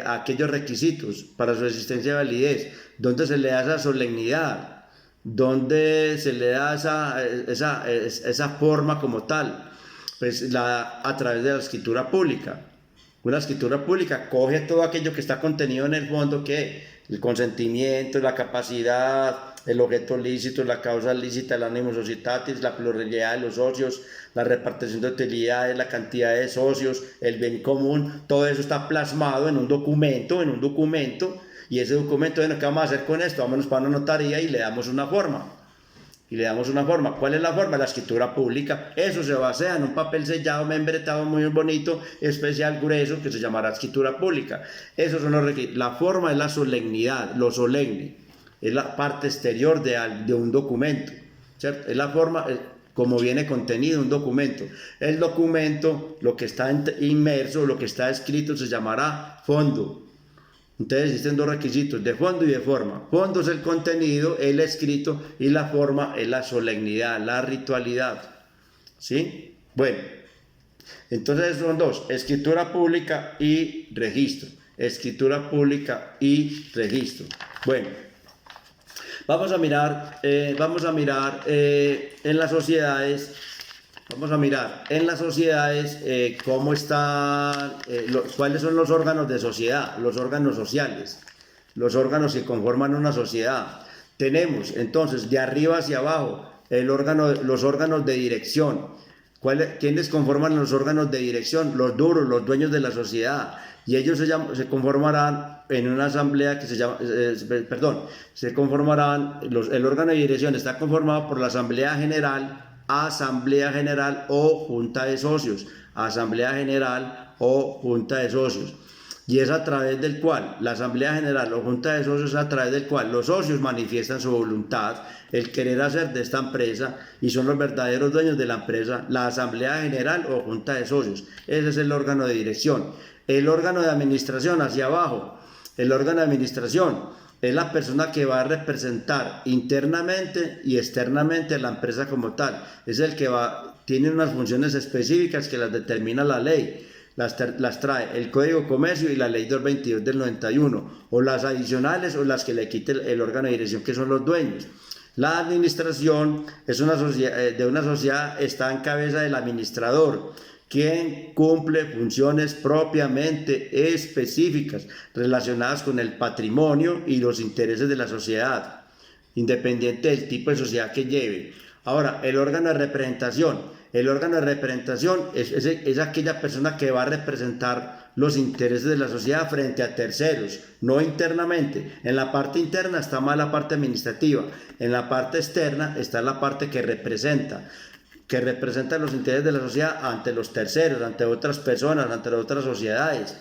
aquellos requisitos para su existencia y validez? ¿Dónde se le da esa solemnidad? ¿Dónde se le da esa forma como tal? Pues a través de la escritura pública. Una escritura pública coge todo aquello que está contenido en el fondo, que el consentimiento, la capacidad, el objeto lícito, la causa lícita, el ánimo societatis, la pluralidad de los socios, la repartición de utilidades, la cantidad de socios, el bien común. Todo eso está plasmado en un documento, y ese documento, bueno, ¿qué vamos a hacer con esto? Vámonos para una notaría y le damos una forma. ¿Cuál es la forma? La escritura pública. Eso se basa en un papel sellado, membretado, muy bonito, especial, grueso, que se llamará escritura pública. Esos son los requisitos. La forma es la solemnidad, lo solemne. Es la parte exterior de un documento, ¿cierto? Es la forma, como viene contenido un documento. El documento, lo que está inmerso, lo que está escrito, se llamará fondo. Entonces existen dos requisitos, de fondo y de forma. Fondo es el contenido, el escrito, y la forma es la solemnidad, la ritualidad. ¿Sí? Bueno, entonces son dos, escritura pública y registro. Escritura pública y registro. Bueno, vamos a mirar en las sociedades. Vamos a mirar en las sociedades cómo están, cuáles son los órganos de sociedad, los órganos sociales, los órganos que conforman una sociedad. Tenemos entonces de arriba hacia abajo los órganos de dirección. ¿Quiénes conforman los órganos de dirección? Los duros, los dueños de la sociedad. Y ellos se conformarán en una asamblea que se llama, el órgano de dirección está conformado por la asamblea general o junta de socios, asamblea general o junta de socios, y es a través del cual la asamblea general o junta de socios, a través del cual los socios manifiestan su voluntad, el querer hacer de esta empresa, y son los verdaderos dueños de la empresa, la asamblea general o junta de socios. Ese es el órgano de dirección. El órgano de administración hacia abajo, el órgano de administración es la persona que va a representar internamente y externamente a la empresa como tal. Es el que tiene unas funciones específicas que las determina la ley. Las trae el Código de Comercio y la Ley 222 del 91, o las adicionales o las que le quite el órgano de dirección, que son los dueños. La administración es de una sociedad, está en cabeza del administrador, quien cumple funciones propiamente específicas relacionadas con el patrimonio y los intereses de la sociedad, independiente del tipo de sociedad que lleve. Ahora, el órgano de representación. El órgano de representación es aquella persona que va a representar los intereses de la sociedad frente a terceros, no internamente. En la parte interna está más la parte administrativa, en la parte externa está la parte que representa los intereses de la sociedad ante los terceros, ante otras personas, ante otras sociedades.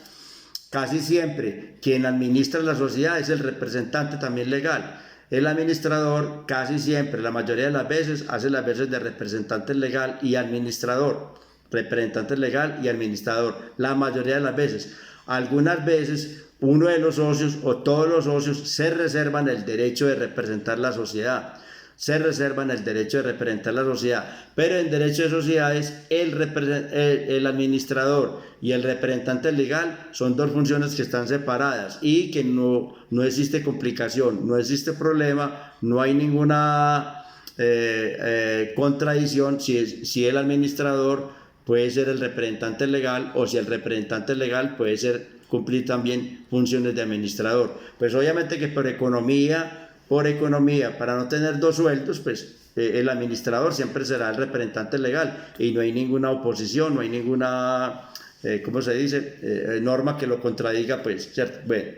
Casi siempre quien administra la sociedad es el representante también legal. El administrador casi siempre, la mayoría de las veces, hace las veces de representante legal y administrador. Representante legal y administrador, la mayoría de las veces. Algunas veces uno de los socios o todos los socios se reservan el derecho de representar la sociedad. Pero en derecho de sociedades el administrador y el representante legal son dos funciones que están separadas y que no existe complicación, no existe problema, no hay ninguna contradicción si el administrador puede ser el representante legal, o si el representante legal puede cumplir también funciones de administrador. Pues obviamente que por economía, para no tener dos sueldos, pues el administrador siempre será el representante legal y no hay ninguna oposición, no hay ninguna, norma que lo contradiga, pues, ¿cierto? Bueno,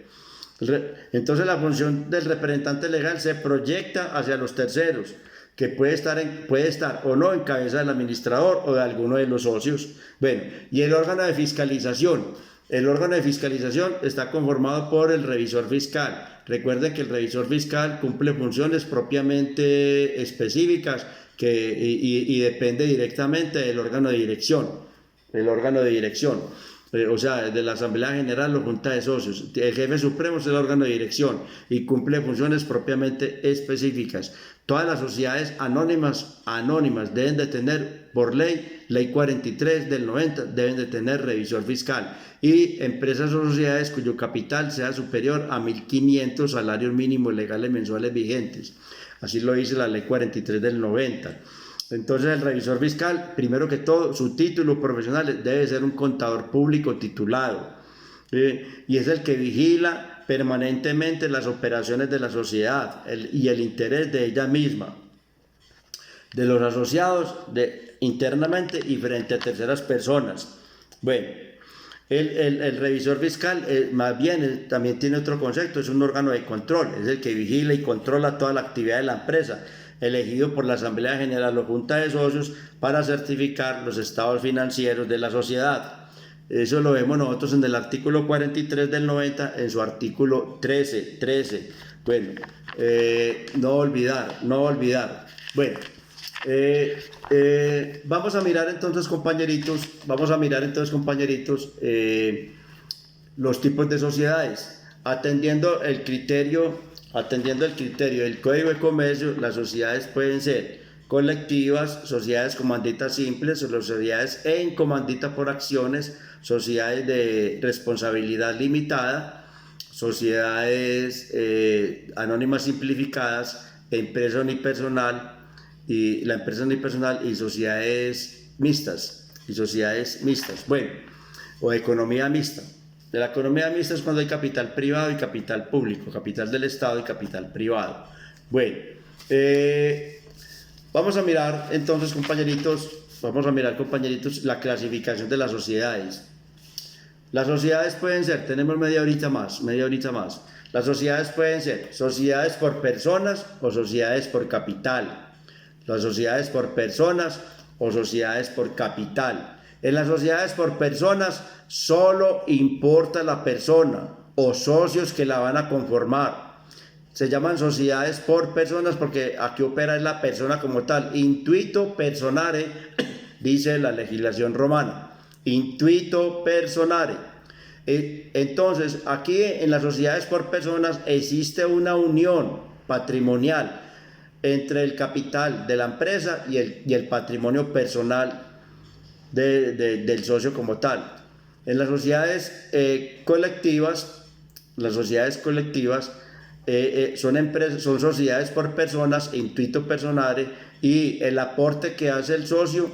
entonces la función del representante legal se proyecta hacia los terceros, que puede estar o no en cabeza del administrador o de alguno de los socios. Bueno, y el órgano de fiscalización. El órgano de fiscalización está conformado por el revisor fiscal. Recuerden que el revisor fiscal cumple funciones propiamente específicas y depende directamente del órgano de dirección. O sea, de la Asamblea General o Junta de Socios. El jefe supremo es el órgano de dirección y cumple funciones propiamente específicas. Todas las sociedades anónimas deben de tener, por ley 43 del 90, deben de tener revisor fiscal, y empresas o sociedades cuyo capital sea superior a 1.500 salarios mínimos legales mensuales vigentes. Así lo dice la ley 43 del 90. Entonces el revisor fiscal, primero que todo, su título profesional debe ser un contador público titulado, y es el que vigila permanentemente las operaciones de la sociedad y el interés de ella misma, de los asociados internamente y frente a terceras personas. Bueno, el revisor fiscal más bien también tiene otro concepto, es un órgano de control, es el que vigila y controla toda la actividad de la empresa, elegido por la Asamblea General o Junta de Socios para certificar los estados financieros de la sociedad. Eso lo vemos nosotros en el artículo 43 del 90, en su artículo 13. Bueno, no olvidar. Bueno, Vamos a mirar entonces, compañeritos, los tipos de sociedades. Atendiendo el criterio del Código de Comercio, las sociedades pueden ser colectivas, sociedades comandita simples, sociedades en comandita por acciones, sociedades de responsabilidad limitada, sociedades anónimas simplificadas, empresa unipersonal y la empresa unipersonal y sociedades mixtas, bueno, o economía mixta. De la economía mixta es cuando hay capital privado y capital público, capital del Estado y capital privado. Bueno, vamos a mirar entonces, compañeritos, la clasificación de las sociedades. Las sociedades pueden ser, tenemos media horita más. Las sociedades pueden ser sociedades por personas o sociedades por capital. Las sociedades por personas o sociedades por capital. En las sociedades por personas solo importa la persona o socios que la van a conformar. Se llaman sociedades por personas porque aquí opera la persona como tal. Intuito personare, dice la legislación romana. Intuito personare. Entonces, aquí en las sociedades por personas existe una unión patrimonial entre el capital de la empresa y el patrimonio personal del socio como tal. En las sociedades colectivas, son sociedades por personas, intuito personare, y el aporte que hace el socio,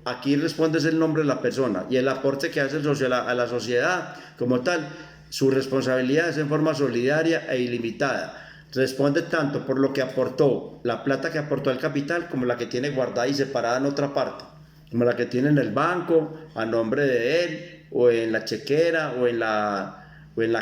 aquí responde el nombre de la persona, y el aporte que hace el socio a la sociedad como tal, su responsabilidad es en forma solidaria e ilimitada. Responde tanto por lo que aportó, la plata que aportó al capital, como la que tiene guardada y separada en otra parte, como la que tiene en el banco, a nombre de él, o en la chequera, o en la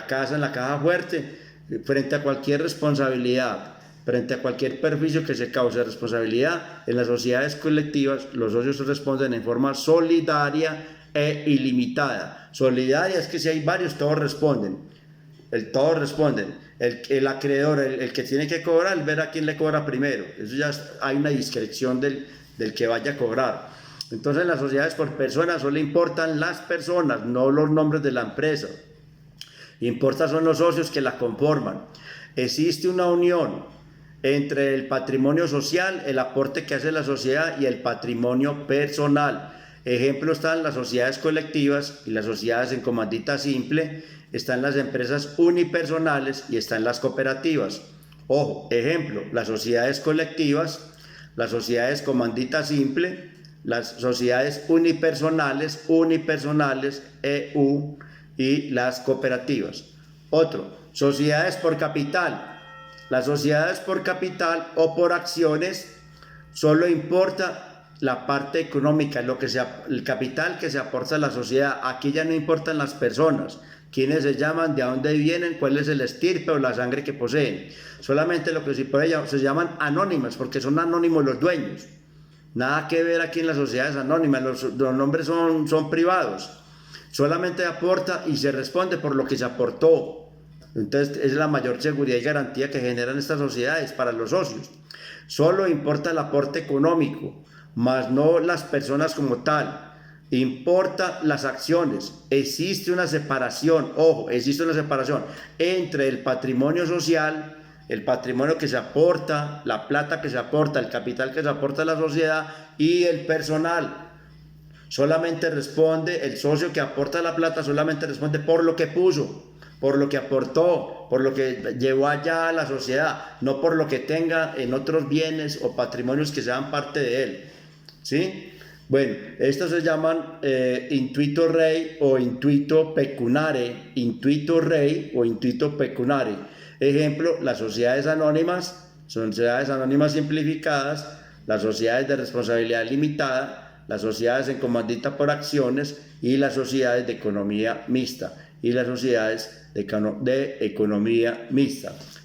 casa, en la caja fuerte, frente a cualquier responsabilidad, frente a cualquier perjuicio que se cause responsabilidad. En las sociedades colectivas, los socios responden en forma solidaria e ilimitada. Solidaria es que si hay varios, todos responden. Todos responden. El acreedor, el que tiene que cobrar, ver a quién le cobra primero. Eso ya hay una discreción del que vaya a cobrar. Entonces, en las sociedades por personas solo importan las personas, no los nombres de la empresa. Importa son los socios que la conforman. Existe una unión entre el patrimonio social, el aporte que hace la sociedad, y el patrimonio personal. Ejemplo, están las sociedades colectivas y las sociedades en comandita simple, están las empresas unipersonales y están las cooperativas. Ojo, ejemplo, las sociedades colectivas, las sociedades comandita simple, las sociedades unipersonales, EU, y las cooperativas. Otro, sociedades por capital. Las sociedades por capital o por acciones solo importa la parte económica, el capital que se aporta a la sociedad. Aquí ya no importan las personas, quiénes se llaman, de dónde vienen, cuál es el estirpe o la sangre que poseen. Solamente lo que se llaman anónimas, porque son anónimos los dueños. Nada que ver aquí en las sociedades anónimas, los nombres son privados. Solamente aporta y se responde por lo que se aportó. Entonces es la mayor seguridad y garantía que generan estas sociedades para los socios. Solo importa el aporte económico, más no las personas como tal. Importa las acciones. Existe una separación, ojo, entre el patrimonio social, el patrimonio que se aporta, la plata que se aporta, el capital que se aporta a la sociedad, y el personal. Solamente responde, el socio que aporta la plata solamente responde por lo que puso, por lo que aportó, por lo que llevó allá a la sociedad, no por lo que tenga en otros bienes o patrimonios que sean parte de él. ¿Sí? Bueno, estos se llaman intuito rei o intuito pecunare. Ejemplo, las sociedades anónimas, son sociedades anónimas simplificadas, las sociedades de responsabilidad limitada, las sociedades en comandita por acciones y las sociedades de economía mixta.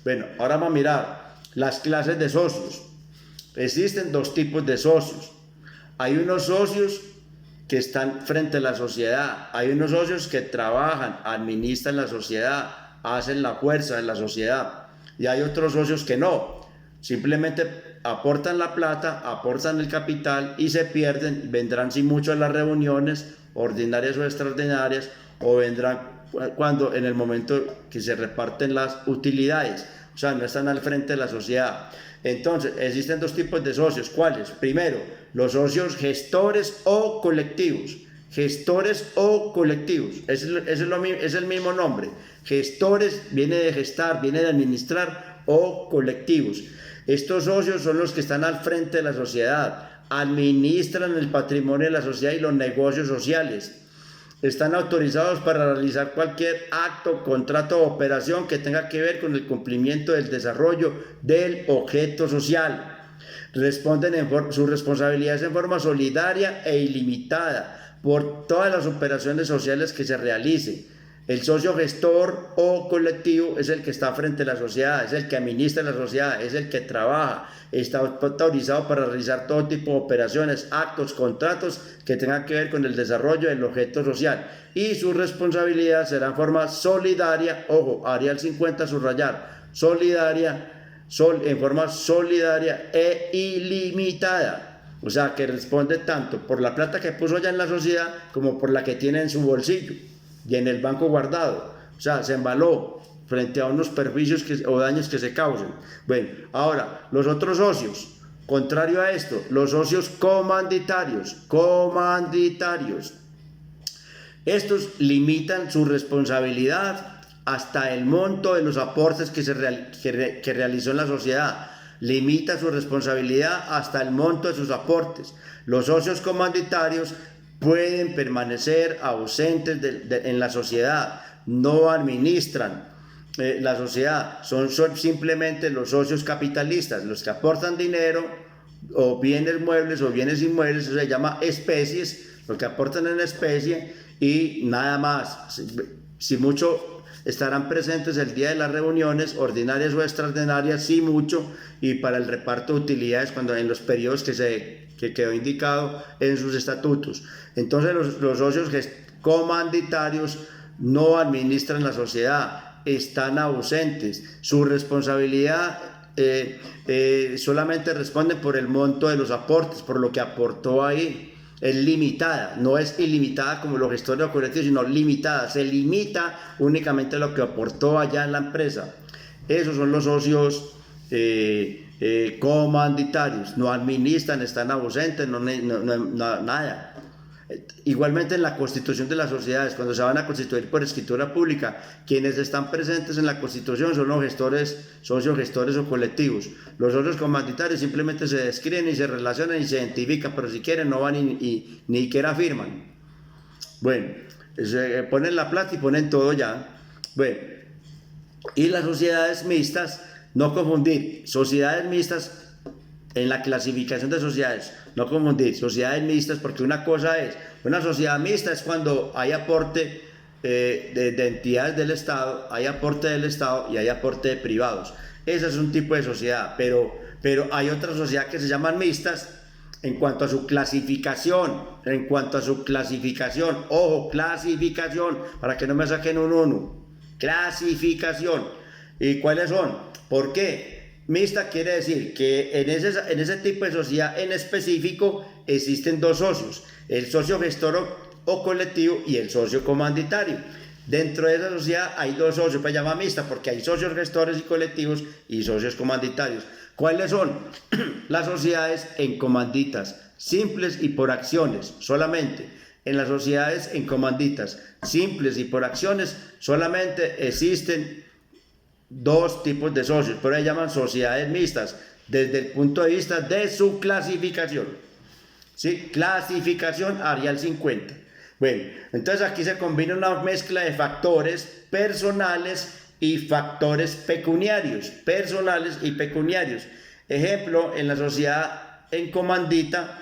Bueno, ahora vamos a mirar las clases de socios. Existen dos tipos de socios. Hay unos socios que están frente a la sociedad, hay unos socios que trabajan, administran la sociedad, hacen la fuerza de la sociedad, y hay otros socios que no. Simplemente aportan la plata, aportan el capital y se pierden, vendrán sin mucho a las reuniones ordinarias o extraordinarias, o vendrán cuando en el momento que se reparten las utilidades, o sea, no están al frente de la sociedad. Entonces, existen dos tipos de socios. ¿Cuáles? Primero, los socios gestores o colectivos. Gestores o colectivos, es el mismo nombre. Gestores viene de gestar, viene de administrar, o colectivos. Estos socios son los que están al frente de la sociedad, administran el patrimonio de la sociedad y los negocios sociales. Están autorizados para realizar cualquier acto, contrato o operación que tenga que ver con el cumplimiento del desarrollo del objeto social. Responden sus responsabilidades en forma solidaria e ilimitada por todas las operaciones sociales que se realicen. El socio gestor o colectivo es el que está frente a la sociedad, es el que administra la sociedad, es el que trabaja, está autorizado para realizar todo tipo de operaciones, actos, contratos que tengan que ver con el desarrollo del objeto social, y su responsabilidad será en forma solidaria, ojo, Arial 50 subrayar, en forma solidaria e ilimitada. O sea, que responde tanto por la plata que puso ya en la sociedad como por la que tiene en su bolsillo y en el banco guardado. O sea, se embaló frente a unos perjuicios o daños que se causen. Bueno, ahora, los otros socios, contrario a esto, los socios comanditarios. Estos limitan su responsabilidad hasta el monto de los aportes que realizó en la sociedad. Limita su responsabilidad hasta el monto de sus aportes. Los socios comanditarios pueden permanecer ausentes en la sociedad, no administran la sociedad, son simplemente los socios capitalistas, los que aportan dinero o bienes muebles o bienes inmuebles, eso se llama especies, los que aportan en especie y nada más. Si mucho estarán presentes el día de las reuniones ordinarias o extraordinarias, sí mucho, y para el reparto de utilidades cuando en los periodos que quedó indicado en sus estatutos. Entonces los socios comanditarios no administran la sociedad, están ausentes. Su responsabilidad solamente responden por el monto de los aportes, por lo que aportó ahí. Es limitada, no es ilimitada como los gestores o colectivos, sino limitada. Se limita únicamente a lo que aportó allá en la empresa. Esos son los socios comanditarios, no administran, están ausentes, nada. Igualmente en la constitución de las sociedades, cuando se van a constituir por escritura pública, quienes están presentes en la constitución son los socios gestores o colectivos. Los socios comanditarios simplemente se describen y se relacionan y se identifican, pero si quieren no van ni siquiera firman. Bueno, se ponen la plata y ponen todo ya. Bueno, y las sociedades mixtas, no confundir, sociedades mixtas en la clasificación de sociedades, no confundir sociedades mixtas, porque una cosa es, una sociedad mixta es cuando hay aporte de entidades del Estado, hay aporte del Estado y hay aporte de privados. Ese es un tipo de sociedad, pero hay otras sociedades que se llaman mixtas en cuanto a su clasificación, ojo, clasificación, para que no me saquen un 1, clasificación. ¿Y cuáles son? ¿Por qué? Mixta quiere decir que en ese tipo de sociedad en específico existen dos socios, el socio gestor o colectivo y el socio comanditario. Dentro de esa sociedad hay dos socios, pues se llama mixta porque hay socios gestores y colectivos y socios comanditarios. ¿Cuáles son? Las sociedades en comanditas, simples y por acciones solamente. En las sociedades en comanditas, simples y por acciones, solamente existen dos tipos de socios, pero se llaman sociedades mixtas desde el punto de vista de su clasificación. ¿Sí? Clasificación Arial 50. Bueno, entonces aquí se combina una mezcla de factores personales y factores pecuniarios. Ejemplo, en la sociedad en comandita,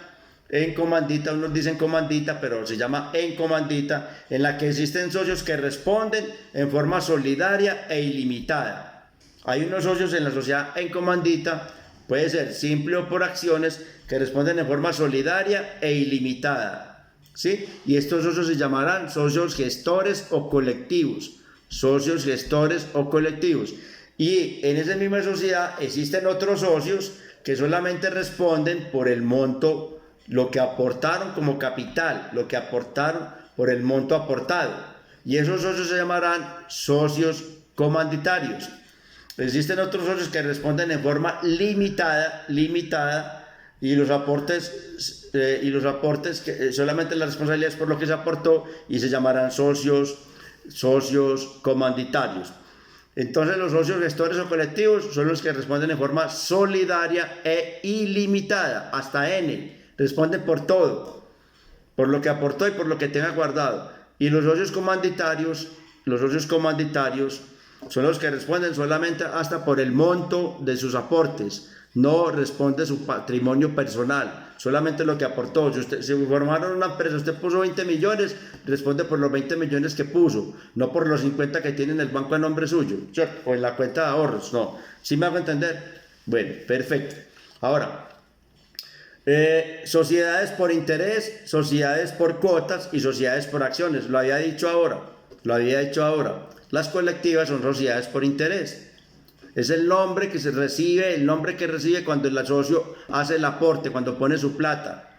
unos dicen comandita, pero se llama en comandita, en la que existen socios que responden en forma solidaria e ilimitada. Hay unos socios en la sociedad en comandita, puede ser simple o por acciones, que responden en forma solidaria e ilimitada, ¿sí? Y estos socios se llamarán socios gestores o colectivos. Y en esa misma sociedad existen otros socios que solamente responden por el monto, lo que aportaron como capital, lo que aportaron por el monto aportado. Y esos socios se llamarán socios comanditarios. Existen otros socios que responden en forma limitada, y los aportes que solamente la responsabilidad es por lo que se aportó y se llamarán socios comanditarios. Entonces los socios gestores o colectivos son los que responden en forma solidaria e ilimitada, hasta N, responden por todo, por lo que aportó y por lo que tenga guardado. Y los socios comanditarios son los que responden solamente hasta por el monto de sus aportes, no responde su patrimonio personal, solamente lo que aportó. Si formaron una empresa, usted puso 20 millones, responde por los 20 millones que puso, no por los 50 que tiene en el banco a nombre suyo, o en la cuenta de ahorros, no. ¿Sí me hago entender? Bueno, perfecto. Ahora, sociedades por interés, sociedades por cuotas y sociedades por acciones. Lo había dicho ahora. Las colectivas son sociedades por interés. Es el nombre que recibe cuando el socio hace el aporte, cuando pone su plata.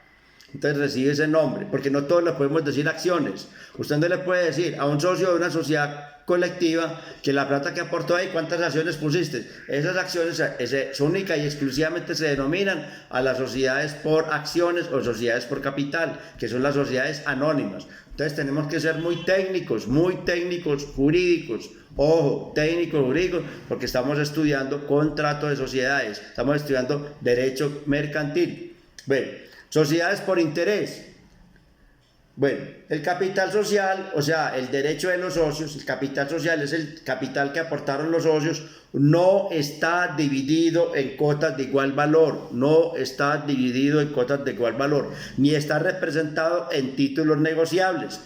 Entonces recibe ese nombre, porque no todos le podemos decir acciones. Usted no le puede decir a un socio de una sociedad colectiva que la plata que aportó ahí, ¿cuántas acciones pusiste? Esas acciones única y exclusivamente se denominan a las sociedades por acciones o sociedades por capital, que son las sociedades anónimas. Entonces tenemos que ser muy técnicos jurídicos. Ojo, técnicos jurídicos, porque estamos estudiando contrato de sociedades, estamos estudiando derecho mercantil. Bueno, sociedades por interés. Bueno, el capital social, o sea, el derecho de los socios, el capital social es el capital que aportaron los socios, no está dividido en cuotas de igual valor, ni está representado en títulos negociables,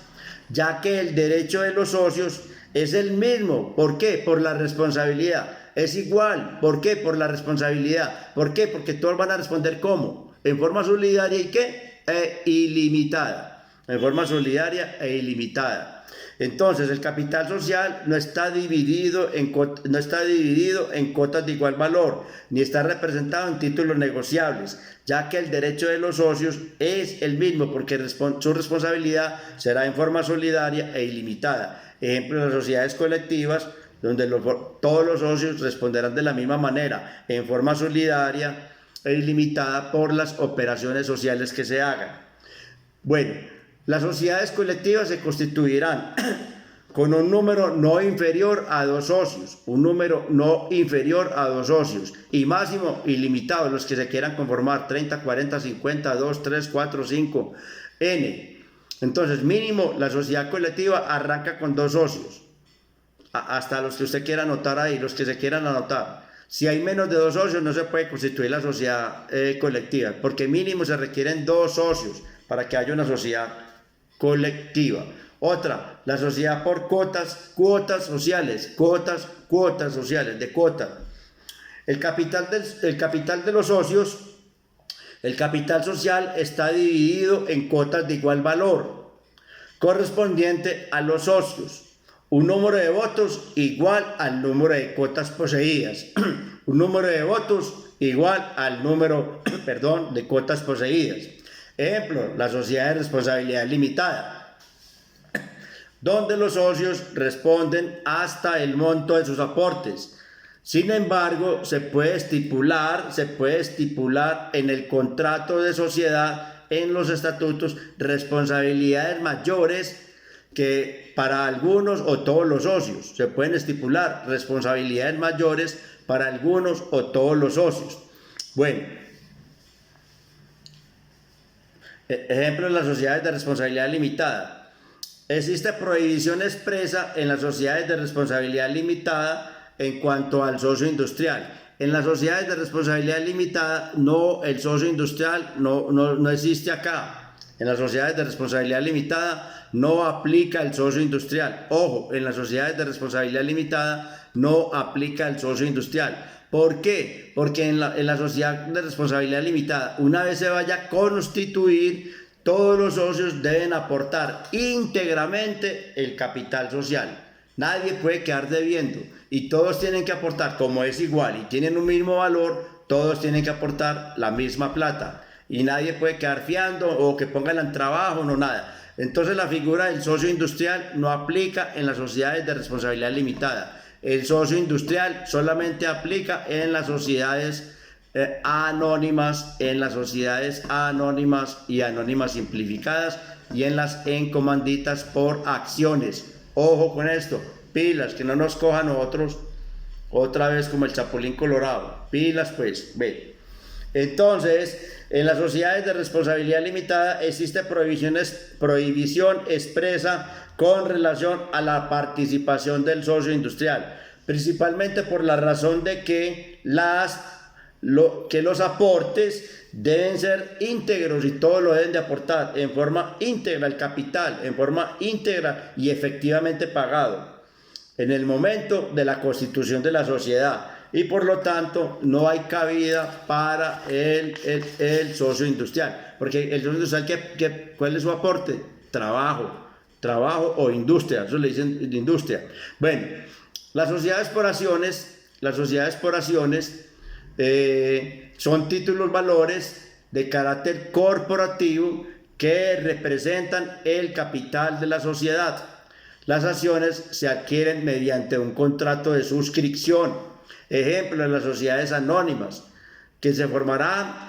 ya que el derecho de los socios es el mismo. ¿Por qué? Por la responsabilidad. Es igual. ¿Por qué? Por la responsabilidad. ¿Por qué? Porque todos van a responder ¿cómo? En forma solidaria y ¿qué? Ilimitada. En forma solidaria e ilimitada. Entonces, el capital social no está dividido en cuotas de igual valor, ni está representado en títulos negociables, ya que el derecho de los socios es el mismo, porque su responsabilidad será en forma solidaria e ilimitada. Ejemplo, las sociedades colectivas, donde todos los socios responderán de la misma manera, en forma solidaria e ilimitada por las operaciones sociales que se hagan. Bueno, las sociedades colectivas se constituirán con un número no inferior a 2 socios, y máximo ilimitado los que se quieran conformar, 30, 40, 50, 2, 3, 4, 5, N. Entonces, mínimo, la sociedad colectiva arranca con 2 socios, hasta los que usted quiera anotar ahí, los que se quieran anotar. Si hay menos de 2 socios, no se puede constituir la sociedad colectiva, porque mínimo se requieren 2 socios para que haya una sociedad colectiva. Otra, la sociedad por cuotas sociales, de cuota. El capital de los socios, el capital social está dividido en cuotas de igual valor, correspondiente a los socios. Un número de votos igual al número de cuotas poseídas. Un número de votos igual al número, de cuotas poseídas. Ejemplo, la sociedad de responsabilidad limitada, donde los socios responden hasta el monto de sus aportes. Sin embargo, se puede estipular en el contrato de sociedad, en los estatutos, responsabilidades mayores que para algunos o todos los socios. Se pueden estipular responsabilidades mayores para algunos o todos los socios. Bueno, ejemplo, las sociedades de responsabilidad limitada. Existe prohibición expresa en las sociedades de responsabilidad limitada en cuanto al socio industrial. En las sociedades de responsabilidad limitada, el socio industrial no existe acá. En las sociedades de responsabilidad limitada no aplica el socio industrial. Ojo, en las sociedades de responsabilidad limitada no aplica el socio industrial. ¿Por qué? Porque en la sociedad de responsabilidad limitada, una vez se vaya a constituir, todos los socios deben aportar íntegramente el capital social. Nadie puede quedar debiendo y todos tienen que aportar, como es igual y tienen un mismo valor, todos tienen que aportar la misma plata y nadie puede quedar fiando o que pongan en trabajo, no nada. Entonces la figura del socio industrial no aplica en las sociedades de responsabilidad limitada. El socio industrial solamente aplica en las sociedades anónimas, en las sociedades anónimas y anónimas simplificadas y en las encomanditas por acciones. Ojo con esto, pilas, que no nos cojan nosotros otra vez como el Chapulín Colorado. Pilas pues, ve. Entonces, en las sociedades de responsabilidad limitada existe prohibición expresa con relación a la participación del socio industrial, principalmente por la razón de que los aportes deben ser íntegros y todos lo deben de aportar en forma íntegra el capital, en forma íntegra y efectivamente pagado en el momento de la constitución de la sociedad. Y por lo tanto no hay cabida para el socio industrial, porque el socio industrial, ¿cuál es su aporte? Trabajo o industria, eso le dicen industria. Bueno, las sociedades por acciones son títulos valores de carácter corporativo que representan el capital de la sociedad. Las acciones se adquieren mediante un contrato de suscripción. Ejemplo, las sociedades anónimas que se formarán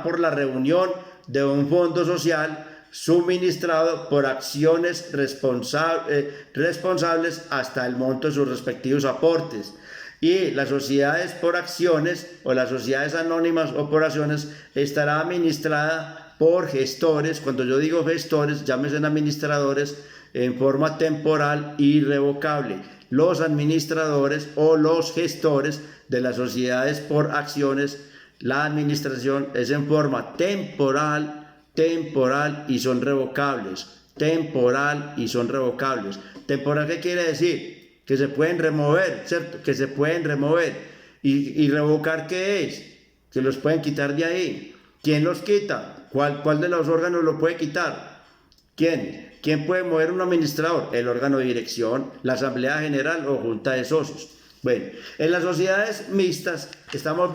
por la reunión de un fondo social suministrado por acciones responsables hasta el monto de sus respectivos aportes. Y las sociedades por acciones o las sociedades anónimas o por acciones estará administrada por gestores. Cuando yo digo gestores, llámese administradores, en forma temporal e irrevocable. Los administradores o los gestores de las sociedades por acciones, la administración es en forma temporal y son revocables. Temporal, ¿qué quiere decir? Que se pueden remover, ¿cierto? Que se pueden remover. ¿Y revocar qué es? Que los pueden quitar de ahí. ¿Quién los quita? ¿Cuál de los órganos lo puede quitar? ¿Quién puede mover un administrador? El órgano de dirección, la asamblea general o junta de socios. Bueno, en las sociedades mixtas estamos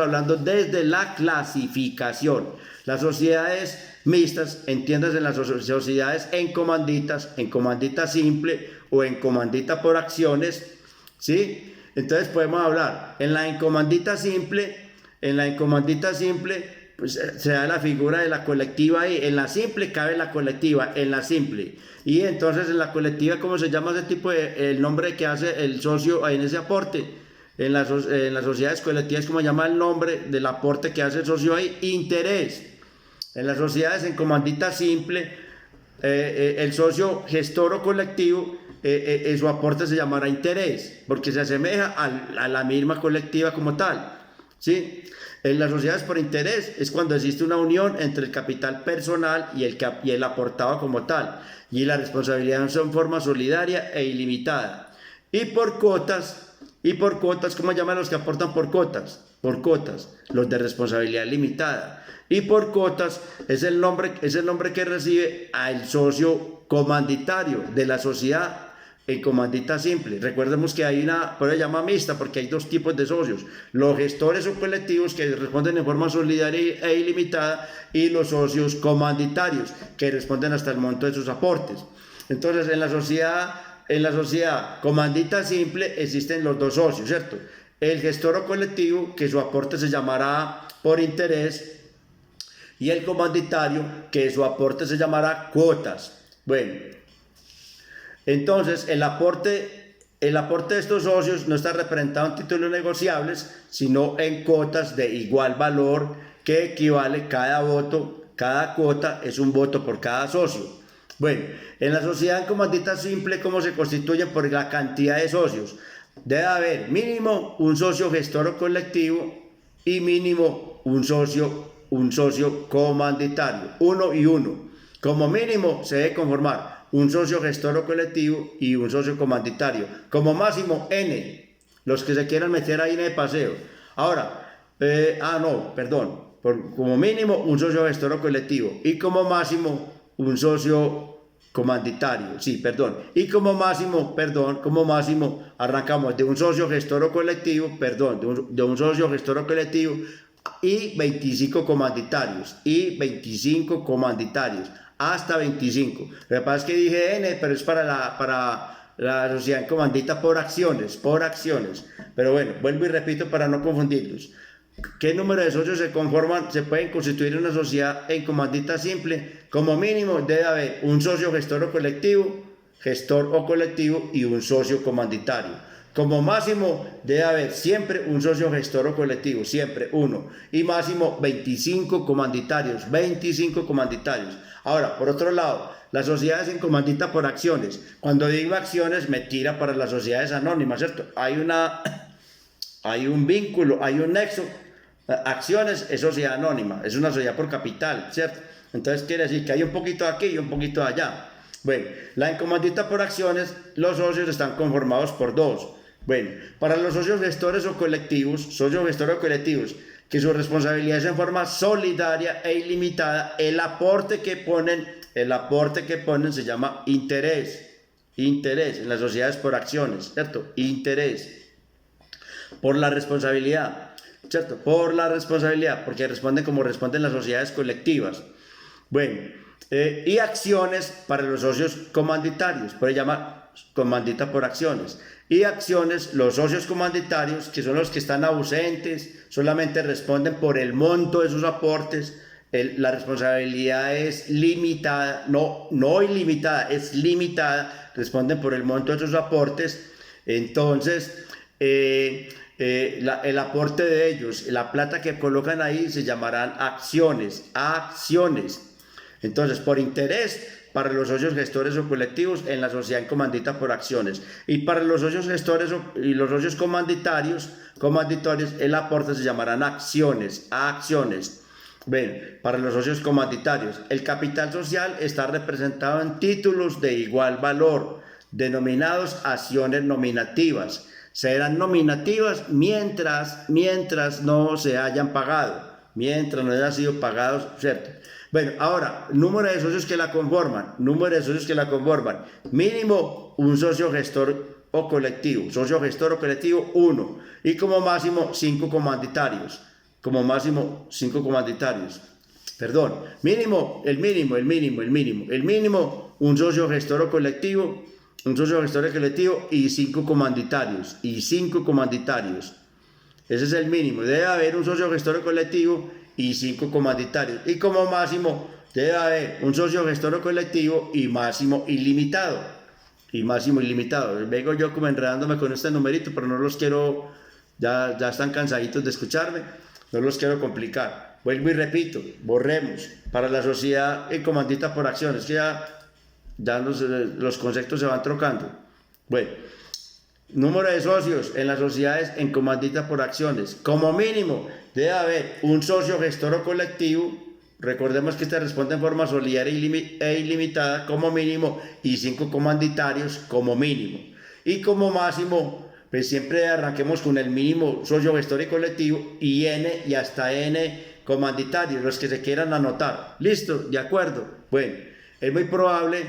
hablando desde la clasificación. Las sociedades mixtas, entiéndase, en las sociedades en comandita simple o en comandita por acciones, ¿sí? Entonces podemos hablar en la encomandita simple, pues se da la figura de la colectiva ahí. En la simple cabe la colectiva, en la simple. Y entonces en la colectiva, ¿cómo se llama ese tipo el nombre que hace el socio en ese aporte? En las sociedades colectivas, ¿cómo se llama el nombre del aporte que hace el socio ahí? Interés. En las sociedades en comandita simple, el socio gestor o colectivo, su aporte se llamará interés, porque se asemeja a la misma colectiva como tal, ¿sí? En las sociedades por interés es cuando existe una unión entre el capital personal y el aportado como tal, y la responsabilidad son forma solidaria e ilimitada. Y por cotas, ¿cómo llaman los que aportan por cotas? Por cotas, los de responsabilidad limitada. Y por cotas es el nombre que recibe al socio comanditario de la sociedad en comandita simple. Recordemos que hay pero se llama mixta porque hay dos tipos de socios: los gestores o colectivos que responden en forma solidaria e ilimitada, y los socios comanditarios que responden hasta el monto de sus aportes. Entonces en la sociedad comandita simple existen los dos socios, ¿cierto? El gestor o colectivo, que su aporte se llamará por interés, y el comanditario, que su aporte se llamará cuotas. Bueno, entonces el aporte de estos socios no está representado en títulos negociables, sino en cuotas de igual valor, que equivale cada cuota es un voto por cada socio. Bueno, en la sociedad en comandita simple, ¿cómo se constituyen? Por la cantidad de socios. Debe haber mínimo un socio gestor o colectivo y mínimo un socio comanditario, 1 y 1. Como mínimo se debe conformar un socio gestor o colectivo y un socio comanditario. Como máximo N, los que se quieran meter ahí en el paseo. Ahora, como mínimo un socio gestor o colectivo y como máximo un socio comanditario, sí, perdón. Y como máximo arrancamos de un socio gestor o colectivo, de un socio gestor o colectivo y 25 comanditarios, hasta 25. Lo que pasa es que dije N, pero es para la sociedad en comandita por acciones. Pero bueno, vuelvo y repito para no confundirlos. ¿Qué número de socios se pueden constituir en una sociedad en comandita simple? Como mínimo debe haber un socio gestor o colectivo y un socio comanditario. Como máximo debe haber siempre un socio gestor o colectivo, siempre uno. Y máximo 25 comanditarios. Ahora, por otro lado, las sociedades en comandita por acciones. Cuando digo acciones me tira para las sociedades anónimas, ¿cierto? Hay un vínculo, hay un nexo. Acciones es sociedad anónima, es una sociedad por capital, ¿cierto? Entonces quiere decir que hay un poquito de aquí y un poquito de allá. Bueno, la en comandita por acciones, los socios están conformados por dos. Bueno, para los socios gestores o colectivos, que su responsabilidad es en forma solidaria e ilimitada, el aporte que ponen se llama interés en las sociedades por acciones, ¿cierto? Interés por la responsabilidad, ¿cierto? Porque responden como responden las sociedades colectivas. Bueno, y acciones para los socios comanditarios, por eso se llama comandita por acciones. Y acciones, los socios comanditarios, que son los que están ausentes, solamente responden por el monto de sus aportes. La responsabilidad es limitada, no ilimitada, es limitada, responden por el monto de sus aportes. Entonces, el aporte de ellos, la plata que colocan ahí se llamarán acciones. Entonces, por interés, para los socios gestores o colectivos en la sociedad en comandita por acciones, y para los socios gestores y los socios comanditorios, el aporte se llamarán acciones. Bueno, para los socios comanditarios, el capital social está representado en títulos de igual valor, denominados acciones nominativas. Serán nominativas mientras no se hayan pagado, mientras no hayan sido pagados, ¿cierto? Bueno, ahora, número de socios que la conforman. Mínimo un socio gestor o colectivo. 1. Y como máximo 5 comanditarios. Perdón, el mínimo, un socio gestor o colectivo. Y 5 comanditarios. Ese es el mínimo. Debe haber un socio gestor o colectivo y 5 comanditarios. Y como máximo debe haber un socio gestor o colectivo y máximo ilimitado. Vengo yo como enredándome con este numerito, pero no los quiero, ya están cansaditos de escucharme, no los quiero complicar. Vuelvo y repito, borremos para la sociedad en comandita por acciones, que ya los conceptos se van trocando. Bueno, número de socios en las sociedades en comandita por acciones. Como mínimo debe haber un socio gestor o colectivo. Recordemos que este responde en forma solidaria e ilimitada como mínimo, y 5 comanditarios como mínimo. Y como máximo, pues siempre arranquemos con el mínimo socio gestor y colectivo y N y hasta N comanditarios, los que se quieran anotar. ¿Listo? ¿De acuerdo? Bueno, es muy probable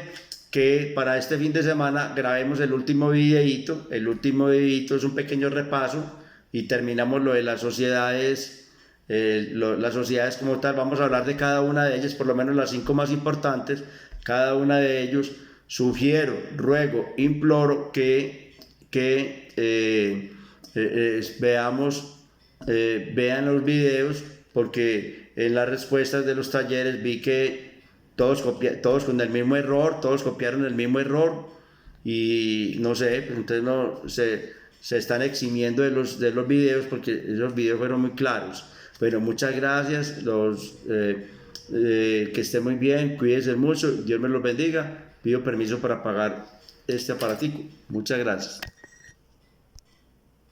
que para este fin de semana grabemos el último videíto. Es un pequeño repaso y terminamos lo de las sociedades. Las sociedades como tal, vamos a hablar de cada una de ellas, por lo menos las 5 más importantes. Cada una de ellos, sugiero, ruego, imploro que vean los videos, porque en las respuestas de los talleres vi que todos con el mismo error, todos copiaron el mismo error y no sé, entonces no se están eximiendo de los videos, porque esos videos fueron muy claros. Bueno, muchas gracias, que estén muy bien, cuídense mucho, Dios me los bendiga. Pido permiso para apagar este aparatico. Muchas gracias.